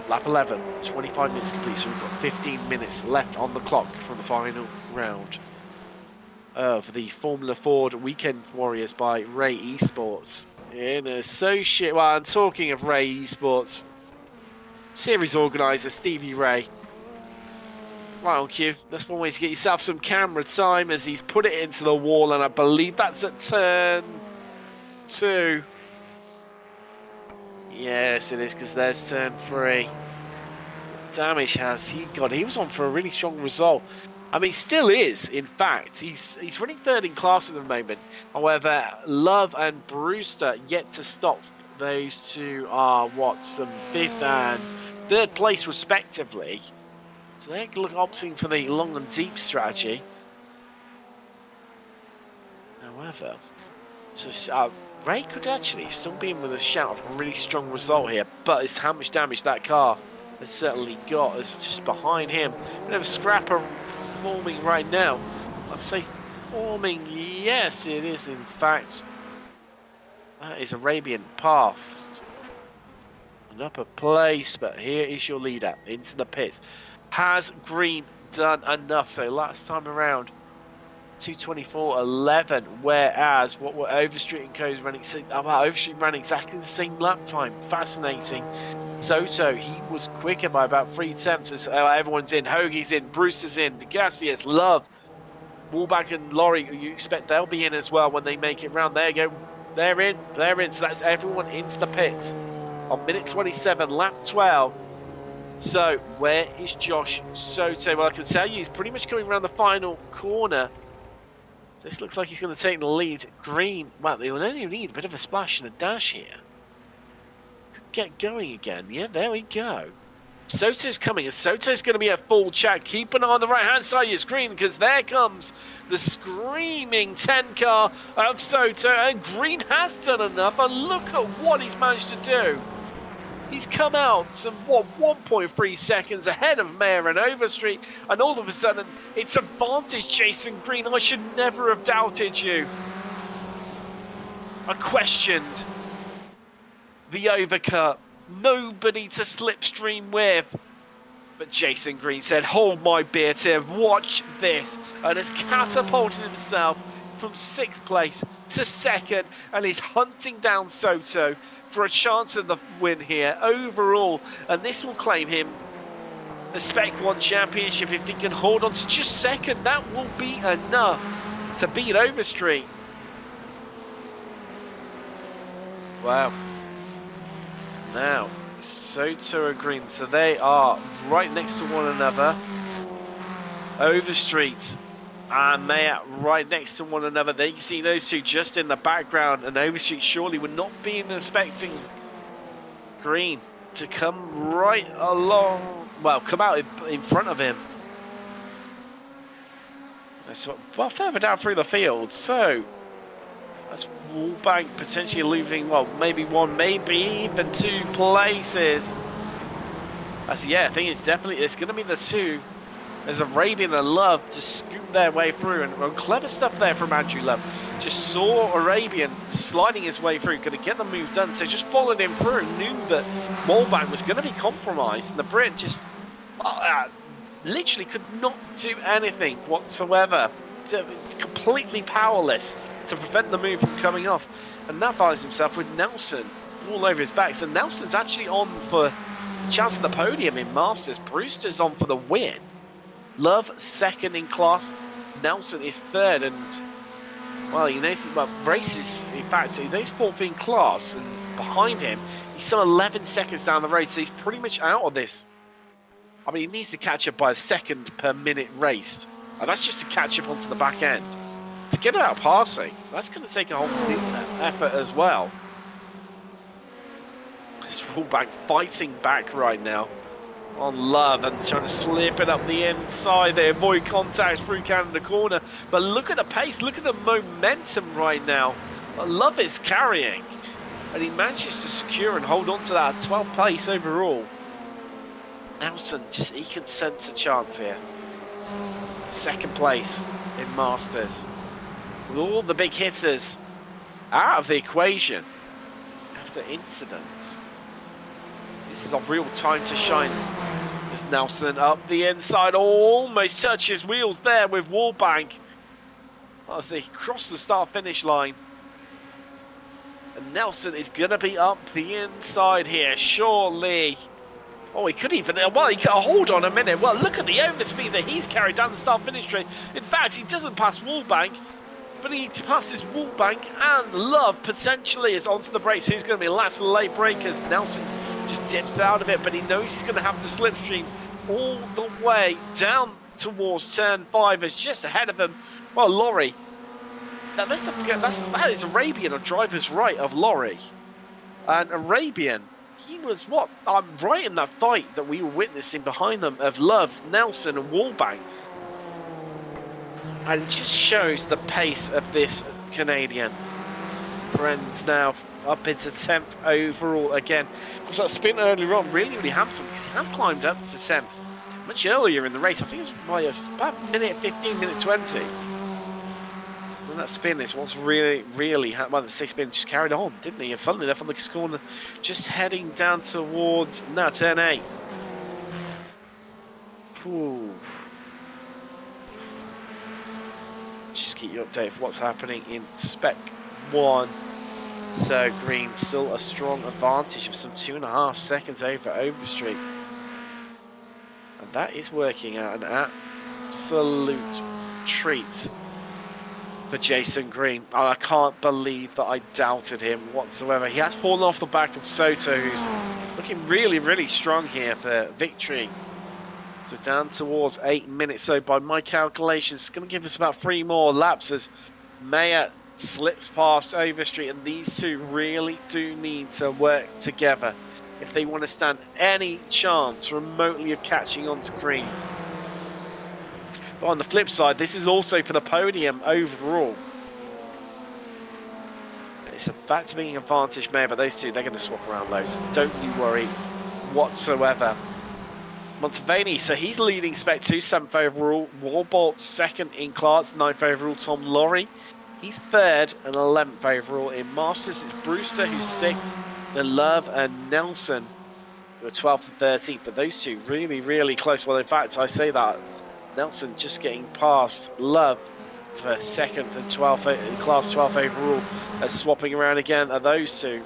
Lap 11, 25 minutes complete, so we've got 15 minutes left on the clock for the final round of the Formula Ford Weekend Warriors by Ray Esports. In associate, well, I'm talking of Ray Esports, series organizer Stevie Ray. Right on cue. That's one way to get yourself some camera time as he's put it into the wall, and I believe that's at turn 2. Yes, it is, because there's turn 3. Damage has he got? He was on for a really strong result. I mean, still is, in fact. He's running third in class at the moment. However, Love and Brewster yet to stop. Those two are, what, some 5th and 3rd place, respectively. So they're opting for the long and deep strategy. However, so, Ray could actually still be in with a shout of a really strong result here, but it's how much damage that car has certainly got. It's just behind him. We have a scrapper forming right now. I'd say forming, yes, it is in fact. That is Arabian Paths. An upper place, but here is your leader into the pits. Has Green done enough? So last time around, 2:24.11, whereas what were Overstreet and Co. running? Overstreet ran exactly the same lap time. Fascinating. Soto, he was quicker by about 3 tenths. Everyone's in. Hoagie's in. Bruce is in. DeGassius, Love, Wallback and Laurie, you expect they'll be in as well when they make it round. There you go. They're in. They're in. So that's everyone into the pits on minute 27, lap 12. So where is Josh Soto? Well, I can tell you he's pretty much coming around the final corner. This looks like he's going to take the lead. Green, well, they will only need a bit of a splash and a dash here. Could get going again. Yeah, there we go. Soto's coming, and Soto's going to be at full chat. Keep an eye on the right-hand side of your screen, because there comes the screaming 10 car of Soto, and Green has done enough, and look at what he's managed to do. He's come out some, what, 1.3 seconds ahead of Mayer and Overstreet, and all of a sudden, it's advantage Jason Green. I should never have doubted you. I questioned the overcut. Nobody to slipstream with. But Jason Green said, hold my beer, Tim, watch this, and has catapulted himself from 6th place to 2nd, and is hunting down Soto for a chance of the win here overall, and this will claim him the Spec 1 championship. If he can hold on to just 2nd, that will be enough to beat Overstreet. Wow. Now, Soto and Green, so they are right next to one another. Overstreet and Mayer right next to one another. They can see those two just in the background, and Overstreet surely would not be expecting Green to come right along, well, come out in front of him. So, well, further down through the field, so that's Wallbank potentially losing, well, maybe 1, maybe even 2 places. Yeah, I think it's going to be the 2. There's Arabian and Love to scoop their way through, and clever stuff there from Andrew Love. Just saw Arabian sliding his way through, going to get the move done, so just followed him through, knew that Wallbank was going to be compromised, and the Brit just literally could not do anything whatsoever. completely powerless to prevent the move from coming off. And now finds himself with Nelson all over his back. So Nelson's actually on for a chance at the podium in Masters. Brewster's on for the win. Love second in class. Nelson is third, and well, he knows races. In fact, he knows fourth in class, and behind him, he's some 11 seconds down the road. So he's pretty much out of this. I mean, he needs to catch up by a second per minute raced, and that's just to catch up onto the back end. Forget about passing. That's going to take a whole effort as well. This Rulbank fighting back right now on Love and trying to slip it up the inside. They avoid contact through Canada corner. But look at the pace. Look at the momentum right now. Love is carrying. And he manages to secure and hold on to that 12th place overall. Nelson, he can sense a chance here. Second place in Masters. With all the big hitters out of the equation after incidents. This is a real time to shine. As Nelson up the inside, almost touches wheels there with Wallbank. As they cross the start-finish line. And Nelson is going to be up the inside here, surely. Oh, he could even, well, he got a hold on a minute. Well, look at the overspeed that he's carried down the start-finish straight. In fact, he doesn't pass Wallbank, but he passes Wallbank, and Love potentially is onto the brakes. He's going to be last late breakers. Nelson just dips out of it, but he knows he's going to have the slipstream all the way down towards turn 5. It's just ahead of him. Well, Laurie. Now, let's not forget, that is Arabian on driver's right of Laurie. And Arabian, he was what? Right in that fight that we were witnessing behind them of Love, Nelson, and Wallbank. And it just shows the pace of this Canadian. Friends now up into 10th overall again. Because that spin earlier on really hampered him, because he had climbed up to 10th much earlier in the race. I think it was by about minute 15, minute 20. And that spin is what's really well, the 6th spin just carried on, didn't he? And funnily enough, on the corner, just heading down towards now turn 8. Ooh. Just keep you updated with what's happening in Spec 1. So Green still a strong advantage of some 2.5 seconds over Overstreet. And that is working out an absolute treat for Jason Green. And I can't believe that I doubted him whatsoever. He has fallen off the back of Soto, who's looking really strong here for victory. So down towards 8 minutes. So by my calculations, it's going to give us about 3 more laps as Mayer slips past Overstreet, and these two really do need to work together if they want to stand any chance remotely of catching on to Green. But on the flip side, this is also for the podium overall. It's a fact of being advantage, Mayer, but those two, they're going to swap around those. Don't you worry whatsoever. Montevani, so he's leading Spec 2, 7th overall. Warbolt, 2nd in class, 9th overall. Tom Laurie, he's 3rd and 11th overall. In Masters, it's Brewster, who's 6th. Then Love and Nelson, who are 12th and 13th. But those two really close. Well, in fact, I say that. Nelson just getting past Love for 2nd and 12th in class, 12th overall. Swapping around again are those two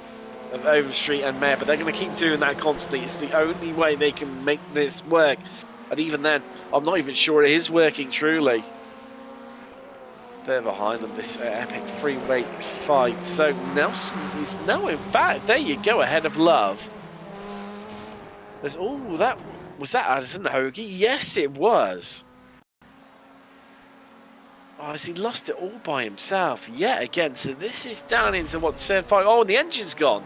of Overstreet and Mayer, but they're going to keep doing that constantly. It's the only way they can make this work, and even then I'm not even sure it is working truly. They're behind them, this epic freeway fight. So Nelson is now, in fact, there you go, ahead of Love. There's that was that Addison Hoagie? Yes, it was. Oh, has he lost it all by himself yet again? So this is down into what, turn 5? Oh, and the engine's gone.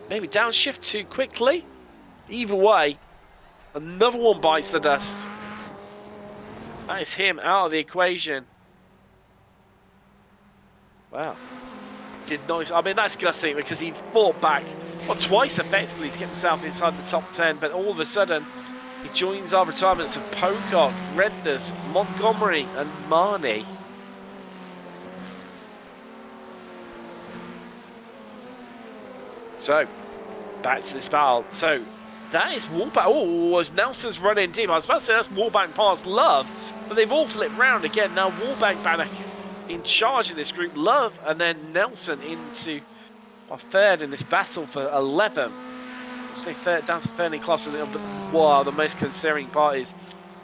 Maybe downshift too quickly. Either way, another one bites the dust. That is him out of the equation. Wow. Did not. I mean, that's gutting because he fought back, well, twice effectively to get himself inside the top 10, but all of a sudden he joins our retirements of Pocock, Redness, Montgomery, and Marnie. So, back to this battle. So, that is Wallbank. Oh, as Nelson's running deep. I was about to say that's Wallbank past Love. But they've all flipped round again. Now Warbank back in charge of this group. Love and then Nelson into third in this battle for 11. Stay third, down to fairly close a little bit. Wow, the most concerning part is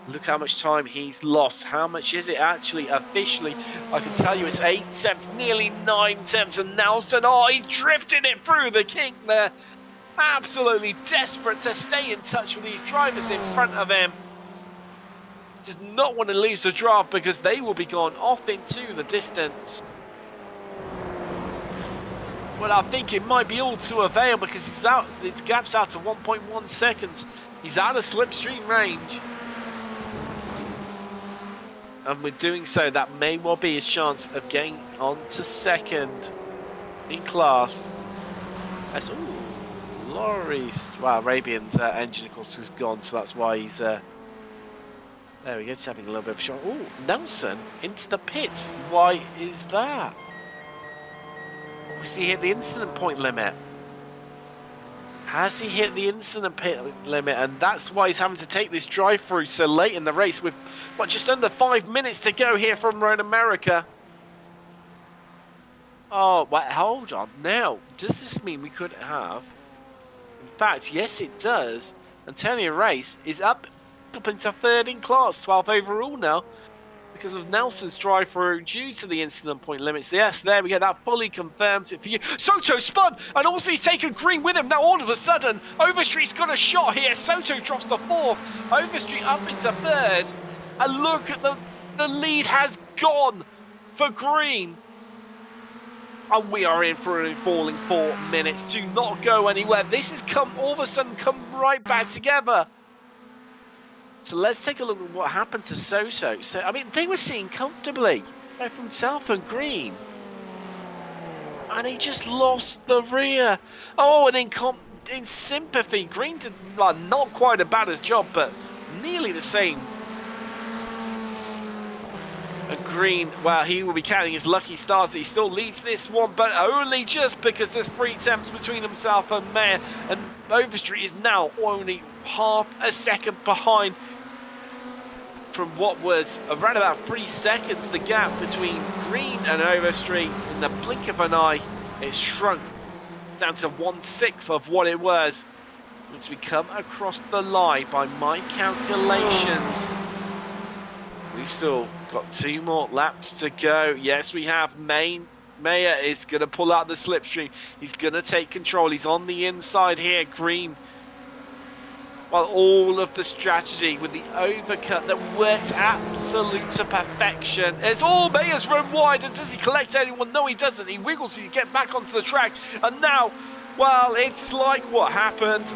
look how much time he's lost. How much is it actually officially? I can tell you it's 8 tenths, nearly 9 tenths. And Nelson, oh, he's drifting it through the kink there. Absolutely desperate to stay in touch with these drivers in front of him. Does not want to lose the draft because they will be gone off into the distance. Well, I think it might be all to avail because he's out. The gap's out to 1.1 seconds. He's out of slipstream range. And with doing so, that may well be his chance of getting on to second in class. That's, ooh, Laurie's, wow, Arabian's engine, of course, is gone, so that's why he's, there we go, just having a little bit of a shot. Ooh, Nelson into the pits. Why is that? We see hit the incident point limit. Has he hit the incident pit limit? And that's why he's having to take this drive through so late in the race with, what, just under 5 minutes to go here from Road America. Oh, wait, hold on. Now, does this mean we could have... In fact, yes, it does. Antonio Race is up into third in class, 12th overall now, because of Nelson's drive-through due to the incident point limits. Yes, there we go. That fully confirms it for you. Soto spun, and also he's taken green with him. Now, all of a sudden, Overstreet's got a shot here. Soto drops to fourth. Overstreet up into third. And look at the lead has gone for green. And we are in for an falling 4 minutes. Do not go anywhere. This has come, all of a sudden, come right back together. So let's take a look at what happened to Soto. So, I mean, they were sitting comfortably right from south and green. And he just lost the rear. Oh, and in sympathy, Green did, well, not quite as bad as job, but nearly the same. And Green, well, he will be counting his lucky stars that he still leads this one, but only just because there's 3 tenths between himself and Mayer. And Overstreet is now only half a second behind from what was around about 3 seconds. The gap between Green and Overstreet, in the blink of an eye, it's shrunk down to 1/6 of what it was. As we come across the line, by my calculations, we've still got 2 more laps to go. Yes, we have. Mayer is going to pull out the slipstream. He's going to take control. He's on the inside here. Green, well, all of the strategy with the overcut that worked absolute to perfection. It's all Mayer's run wide, and does he collect anyone? No, he doesn't. He wiggles to get back onto the track, and now, well, it's like what happened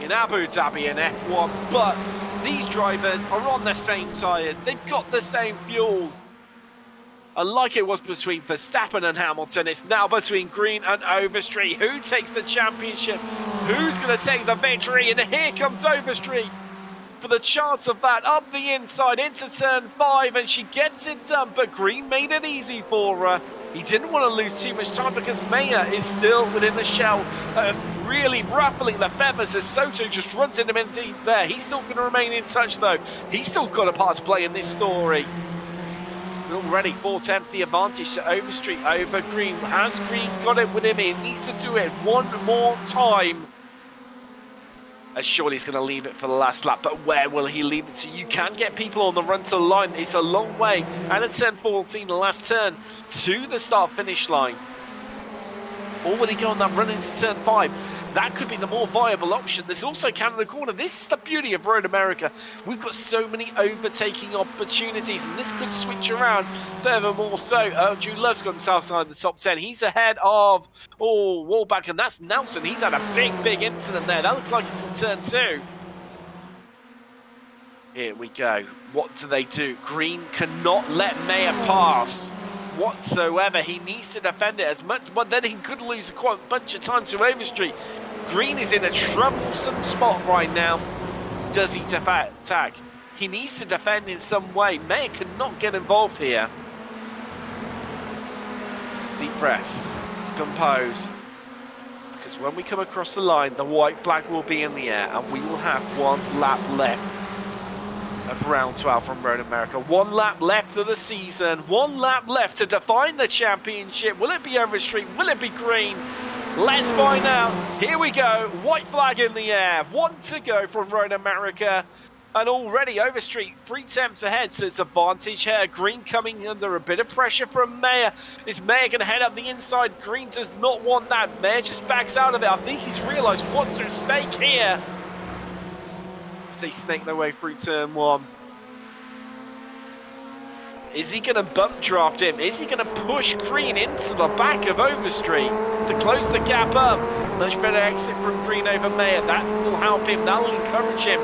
in Abu Dhabi in F1, but these drivers are on the same tyres. They've got the same fuel. And like it was between Verstappen and Hamilton, it's now between Green and Overstreet. Who takes the championship? Who's going to take the victory? And here comes Overstreet for the chance of that. Up the inside into turn 5, and she gets it done. But Green made it easy for her. He didn't want to lose too much time because Mayer is still within the shell, really ruffling the feathers as Soto just runs into him deep there. He's still going to remain in touch, though. He's still got a part to play in this story. Already 4 tenths the advantage to Overstreet over Green. Has Green got it with him? He needs to do it one more time. As surely he's going to leave it for the last lap, but where will he leave it to? You can get people on the run to the line. It's a long way. And at turn 14, the last turn to the start-finish line. Or will he go on that run into turn 5? That could be the more viable option. There's also Canada Corner. This is the beauty of Road America. We've got so many overtaking opportunities, and this could switch around furthermore. So, Drew Love's got himself inside the top 10. He's ahead of, Wallback, and that's Nelson. He's had a big incident there. That looks like it's in turn 2. Here we go. What do? Green cannot let Mayer pass whatsoever. He needs to defend it as much, but then he could lose quite a bunch of time to Overstreet. Green is in a troublesome spot right now. Does he attack? He needs to defend in some way. Mayer cannot get involved here. Deep breath. Compose. Because when we come across the line, the white flag will be in the air, and we will have 1 lap left. of round 12 from Road America. 1 lap left of the season. 1 lap left to define the championship. Will it be Overstreet? Will it be green? Let's find out. Here we go. White flag in the air. 1 to go from Road America. And already Overstreet 3 tenths ahead, so it's advantage here. Green coming under a bit of pressure from Mayer. Is Mayer going to head up the inside? Green does not want that. Mayer just backs out of it. I think he's realised what's at stake here. As they snake their way through turn 1. Is he going to bump draft him? Is he going to push Green into the back of Overstreet to close the gap up? Much better exit from Green over Mayer. That will help him. That will encourage him.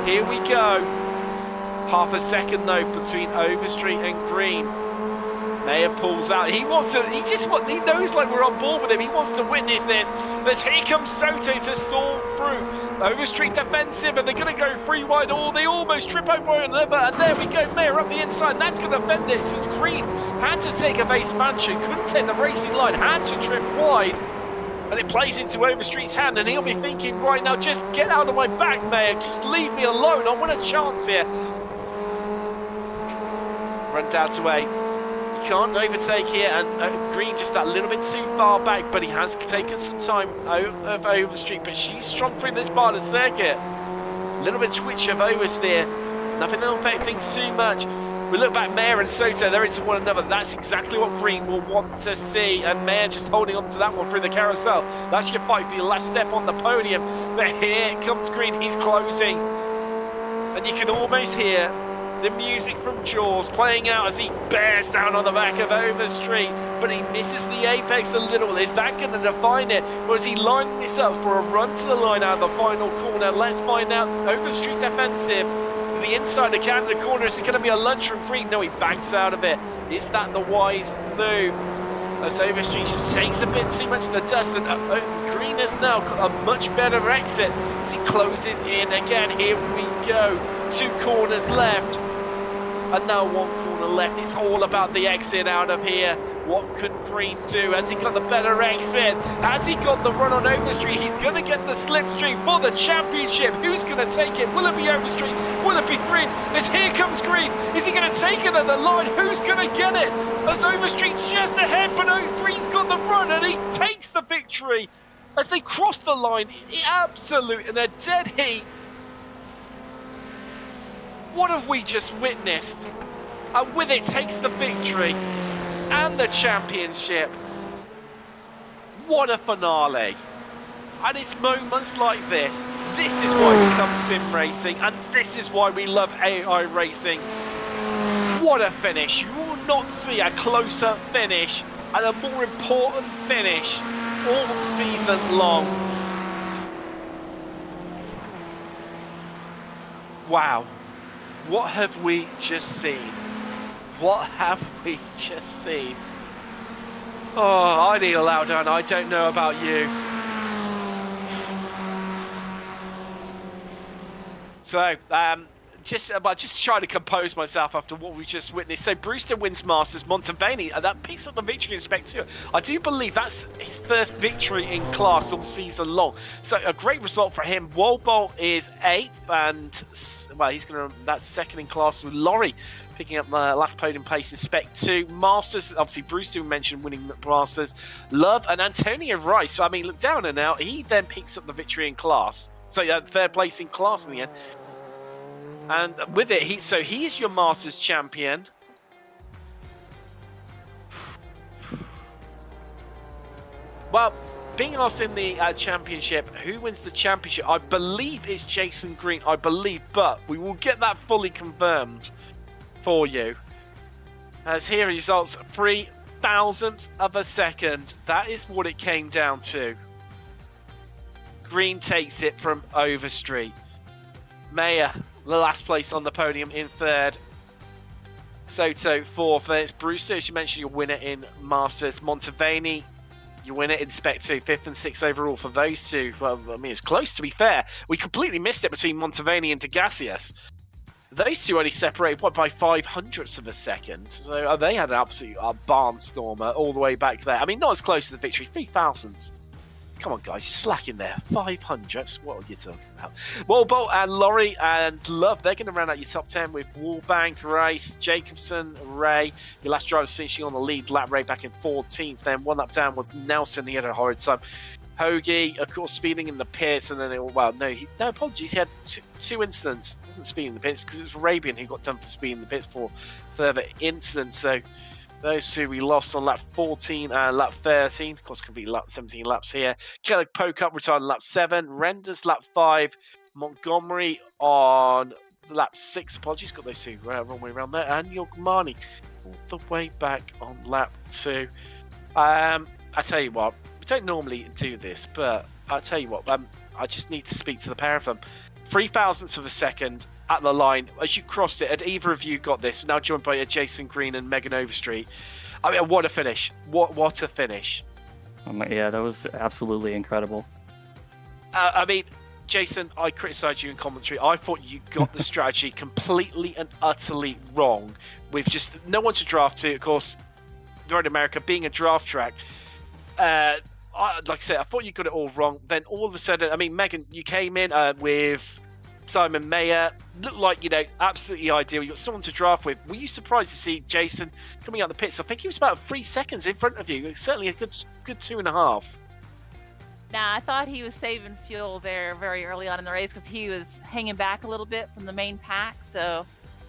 Here we go. Half a second though between Overstreet and Green. Mayer pulls out. He wants to. He knows like we're on board with him. He wants to witness this. As here comes Soto to storm through. Overstreet defensive, and they're going to go 3 wide. Oh, they almost trip over another, and there we go. Mayer up the inside. And that's going to offend it. Because Green had to take a base mansion, couldn't take the racing line, had to trip wide. And it plays into Overstreet's hand, and he'll be thinking right now, just get out of my back, Mayer. Just leave me alone. I want a chance here. Run down to 8. He can't overtake here, and Green just that little bit too far back, but he has taken some time of Overstreet, but she's strong through this part of the circuit. A little bit twitch of oversteer. Nothing that'll affect things too much. We look back, Mayer and Soto, they're into one another. That's exactly what Green will want to see. And Mayer just holding on to that one through the carousel. That's your fight for your last step on the podium. But here comes Green, he's closing. And you can almost hear the music from Jaws playing out as he bears down on the back of Overstreet. But he misses the apex a little. Is that going to define it? Or is he lining this up for a run to the line out of the final corner? Let's find out. Overstreet defensive. The inside of Canada corner, is it going to be a lunge from Green? No, he backs out of it. Is that the wise move? As Overstreet just takes a bit too much of the dust, and Green has now got a much better exit as he closes in again. Here we go. 2 corners left, and now 1 corner left. It's all about the exit out of here. What can Green do? Has he got the better exit? Has he got the run on Overstreet? He's going to get the slipstream for the championship. Who's going to take it? Will it be Overstreet? Will it be Green? As here comes Green. Is he going to take it at the line? Who's going to get it? As Overstreet just ahead, but Green's got the run, and he takes the victory. As they cross the line, absolute in a dead heat. What have we just witnessed? And with it takes the victory and the championship. What a finale. And it's moments like this. This is why we come sim racing, and this is why we love iRacing. What a finish. You will not see a closer finish and a more important finish all season long. Wow. What have we just seen? What have we just seen? Oh, I need a loud down. I don't know about you. So, just trying to compose myself after what we just witnessed. So, Brewster wins Masters. Montevaney, that picks up the victory in Spec 2. I do believe that's his first victory in class all season long. So, a great result for him. Wolbolt is 8th, and well, that's second in class with Laurie picking up the last podium place in Spec 2. Masters, obviously, Brewster mentioned winning Masters. Love and Antonio Rice. So, I mean, look down and out. He then picks up the victory in class. So, third place in class in the end. And with it, he is your Masters champion. Well, being lost in the championship, who wins the championship? I believe it's Jason Green, but we will get that fully confirmed for you. As here results, 0.003 of a second. That is what it came down to. Green takes it from Overstreet. Mayer, the last place on the podium in 3rd. Soto 4th. Then it's Brewster, as you mentioned, your winner in Masters. Montevaney, your winner in Spec 2. 5th and 6th overall for those two. Well, I mean, it's close, to be fair. We completely missed it between Montevaney and Degasius. Those two only separated by 0.05 of a second. So they had an absolute barnstormer all the way back there. I mean, not as close to the victory, 0.003. Come on, guys, you're slacking there. 500. What are you talking about? Wallbolt and Laurie and Love, they're going to round out your top 10 with Wallbank, Race, Jacobson, Ray. Your last driver's finishing on the lead lap, Ray back in 14th. Then 1 lap down was Nelson. He had a horrid time. Hoagie, of course, speeding in the pits, and then no apologies. He had two incidents. He wasn't speeding in the pits because it was Arabian who got done for speeding in the pits for further incidents. So those two we lost on lap 14 and lap 13. Of course, complete lap 17 laps here. Kellogg Poke-Up retired on lap 7. Renders lap 5. Montgomery on lap 6. Apologies, got those two wrong way around there. And Yogmani all the way back on lap 2. I tell you what, we don't normally do this, but I tell you what, I just need to speak to the pair of them. 0.003 of a second at the line as you crossed it. Had either of you got this? Now joined by Jason Green and Megan Overstreet. I mean, what a finish! What a finish! Yeah, that was absolutely incredible. I mean, Jason, I criticised you in commentary. I thought you got the strategy completely and utterly wrong. With just no one to draft to, of course. North America being a draft track. Like I said, I thought you got it all wrong. Then all of a sudden, I mean, Megan, you came in with Simon Mayer. Looked like, absolutely ideal. You got someone to draft with. Were you surprised to see Jason coming out the pits? I think he was about 3 seconds in front of you. Certainly a good 2.5. Nah, I thought he was saving fuel there very early on in the race because he was hanging back a little bit from the main pack. So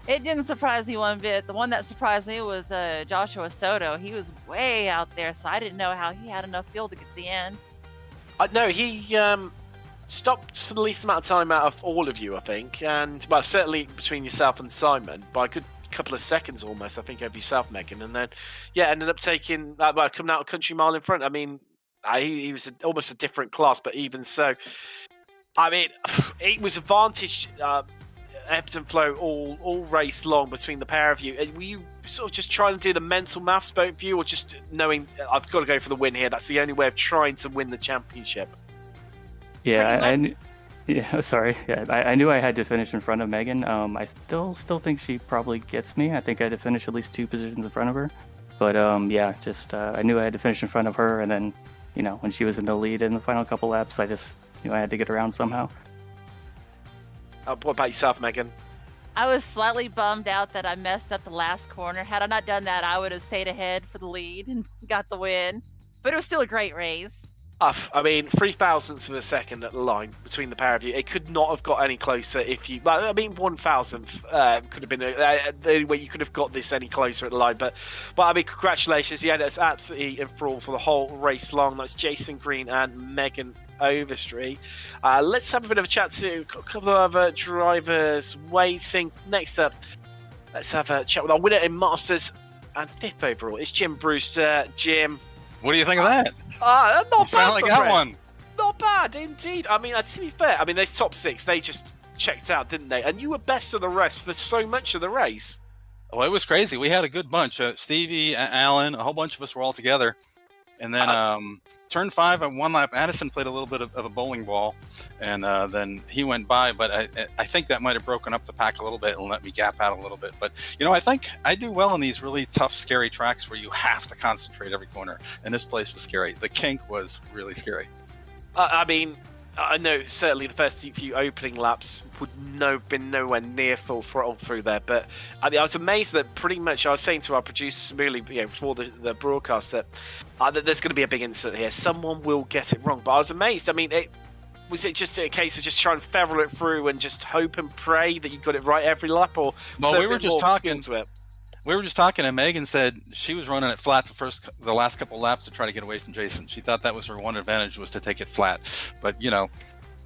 it didn't surprise me one bit. The one that surprised me was Joshua Soto. He was way out there, so I didn't know how he had enough fuel to get to the end. No, he stopped for the least amount of time out of all of you, I think. And, well, certainly between yourself and Simon, by a good couple of seconds almost, I think, over yourself, Megan. And then, ended up taking, coming out a country mile in front. I mean, he was almost a different class, but even so, I mean, it was advantage ebbs and flow all race long between the pair of you. Were you sort of just trying to do the mental maths, both of you, or just knowing I've got to go for the win here? That's the only way of trying to win the championship. Yeah, I knew I had to finish in front of Megan. I still think she probably gets me. I think I had to finish at least 2 positions in front of her. But I knew I had to finish in front of her, and then when she was in the lead in the final couple laps, I just knew I had to get around somehow. What about yourself, Megan? I was slightly bummed out that I messed up the last corner. Had I not done that, I would have stayed ahead for the lead and got the win. But it was still a great race. I mean, 0.003 of a second at the line between the pair of you. It could not have got any closer if you... Well, I mean, 1,000th could have been the only way you could have got this any closer at the line. But I mean, congratulations. Yeah, that's absolutely enthralled for the whole race long. That's Jason Green and Megan Overstreet. Let's have a bit of a chat to a couple of other drivers waiting. Next up, let's have a chat with our winner in Masters and 5th overall. It's Jim Brewster. Jim, what do you think of that? Not you bad. Finally got one. Not bad indeed. I mean, to be fair, I mean, those top 6, they just checked out, didn't they? And you were best of the rest for so much of the race. Well, it was crazy. We had a good bunch. Stevie, Alan, a whole bunch of us were all together. And then turn 5 at 1 lap, Addison played a little bit of a bowling ball, and then he went by. But I think that might have broken up the pack a little bit and let me gap out a little bit. But, I think I do well in these really tough, scary tracks where you have to concentrate every corner. And this place was scary. The kink was really scary. I mean, I know certainly the first few opening laps would been nowhere near full throttle through there, but I was amazed that pretty much I was saying to our producer Smooly, before the broadcast that there's going to be a big incident here. Someone will get it wrong, but I was amazed. I mean, was it just a case of just trying to feather it through and just hope and pray that you got it right every lap, or well, we were just talking to it? We were just talking, and Megan said she was running it flat the last couple of laps to try to get away from Jason. She thought that was her one advantage, was to take it flat. But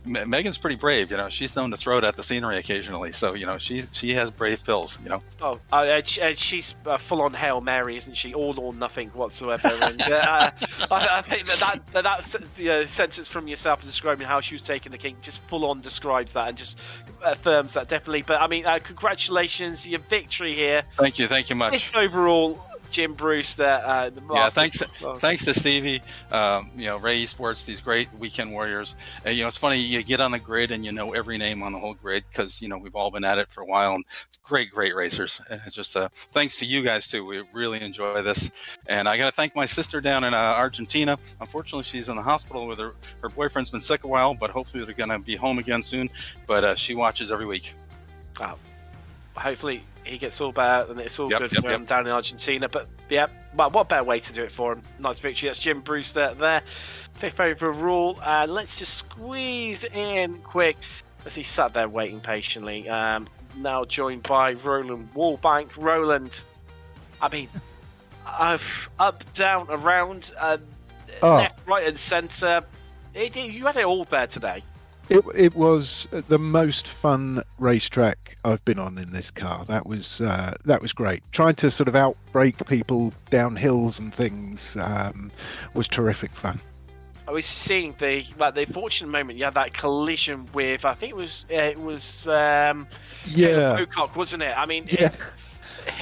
Megan's pretty brave. She's known to throw it at the scenery occasionally. So she has brave fills. Oh, she's full on Hail Mary, isn't she? All or nothing whatsoever. And I think that sentence from yourself describing how she was taking the king just full on describes that and just affirms that definitely. But I mean, congratulations, your victory here. Thank you much. 5th overall, Jim Brewster. The Yeah, Masters. thanks to Stevie, Ray Esports, these great weekend warriors. It's funny, you get on the grid and you know every name on the whole grid because, we've all been at it for a while, and great racers. And it's just thanks to you guys, too. We really enjoy this. And I got to thank my sister down in Argentina. Unfortunately, she's in the hospital with her boyfriend's been sick a while, but hopefully they're going to be home again soon. But she watches every week. Oh, hopefully he gets all better and it's all good for him down in Argentina. But yeah, well, what better way to do it for him? Nice victory. That's Jim Brewster there, 5th overall. Let's just squeeze in quick as he sat there waiting patiently. Now joined by Roland Wallbank. Roland, I mean, up, down, around, left, right, and centre. You had it all there today. It was the most fun racetrack I've been on in this car. That was great. Trying to sort of outbrake people down hills and things was terrific fun. I was seeing the fortunate moment. You had that collision with, I think it was Caleb Pocock, wasn't it? I mean, yeah.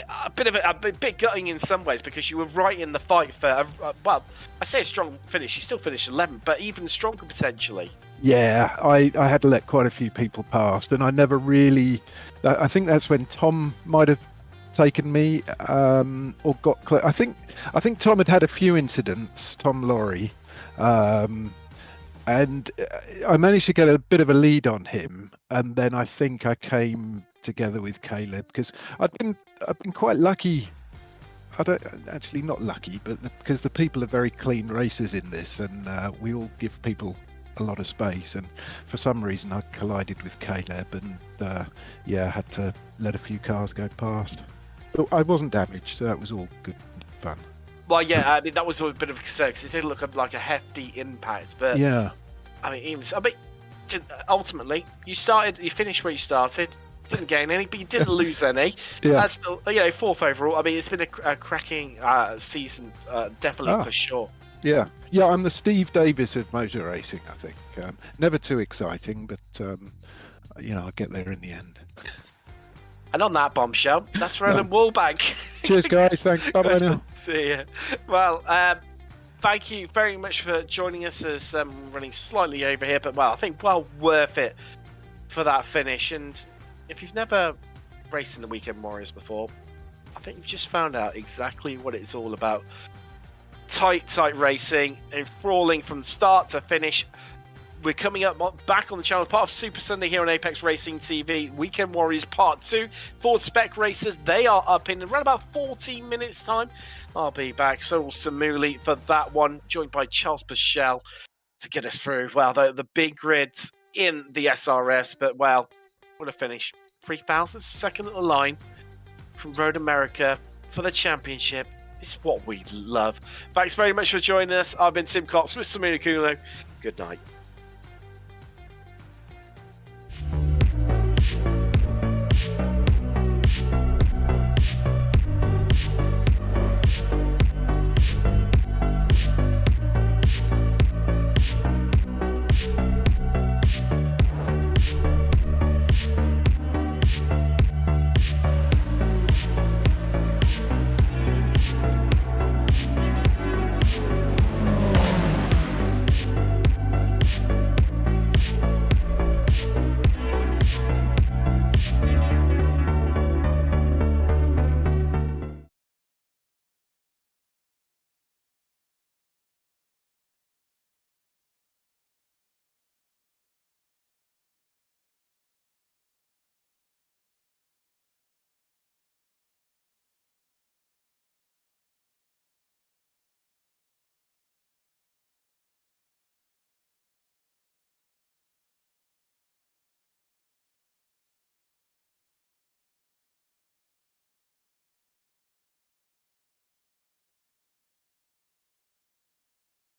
A bit gutting in some ways because you were right in the fight for I say a strong finish. You still finished 11th, but even stronger potentially. Yeah, I had to let quite a few people past, and I never really. I think that's when Tom might have taken me or got close. I think Tom had a few incidents. Tom Laurie, and I managed to get a bit of a lead on him, and then I think I came together with Caleb because I've been quite lucky. I don't actually not lucky, but because the people are very clean racers in this, and we all give people a lot of space, and for some reason I collided with Caleb and had to let a few cars go past. But I wasn't damaged, so that was all good fun. Well, yeah, I mean that was a bit of a concern because it did look like a hefty impact, but yeah, I mean, ultimately you finished where you started. Didn't gain any, but you didn't lose any. Yeah. That's still, 4th overall. I mean, it's been a cracking season, definitely for sure. Yeah, I'm the Steve Davis of motor racing, I think. Never too exciting, but I'll get there in the end. And on that bombshell, that's Roland Wallbank. Cheers, guys. Thanks. Bye-bye now. See ya. Well, thank you very much for joining us as running slightly over here, but I think well worth it for that finish. And if you've never raced in the Weekend Warriors before, I think you've just found out exactly what it's all about. Tight racing, enthralling from start to finish. We're coming up back on the channel, part of Super Sunday here on Apex Racing TV. Weekend Warriors Part 2. Ford Spec Racers, they are up in around about 14 minutes time. I'll be back. So will Samuli for that one, joined by Charles Pichel to get us through. Well, the big grids in the SRS, but what a finish. 3,000 second at the line from Road America for the championship. It's what we love. Thanks very much for joining us. I've been Tim Cox with Samina Kulo. Good night.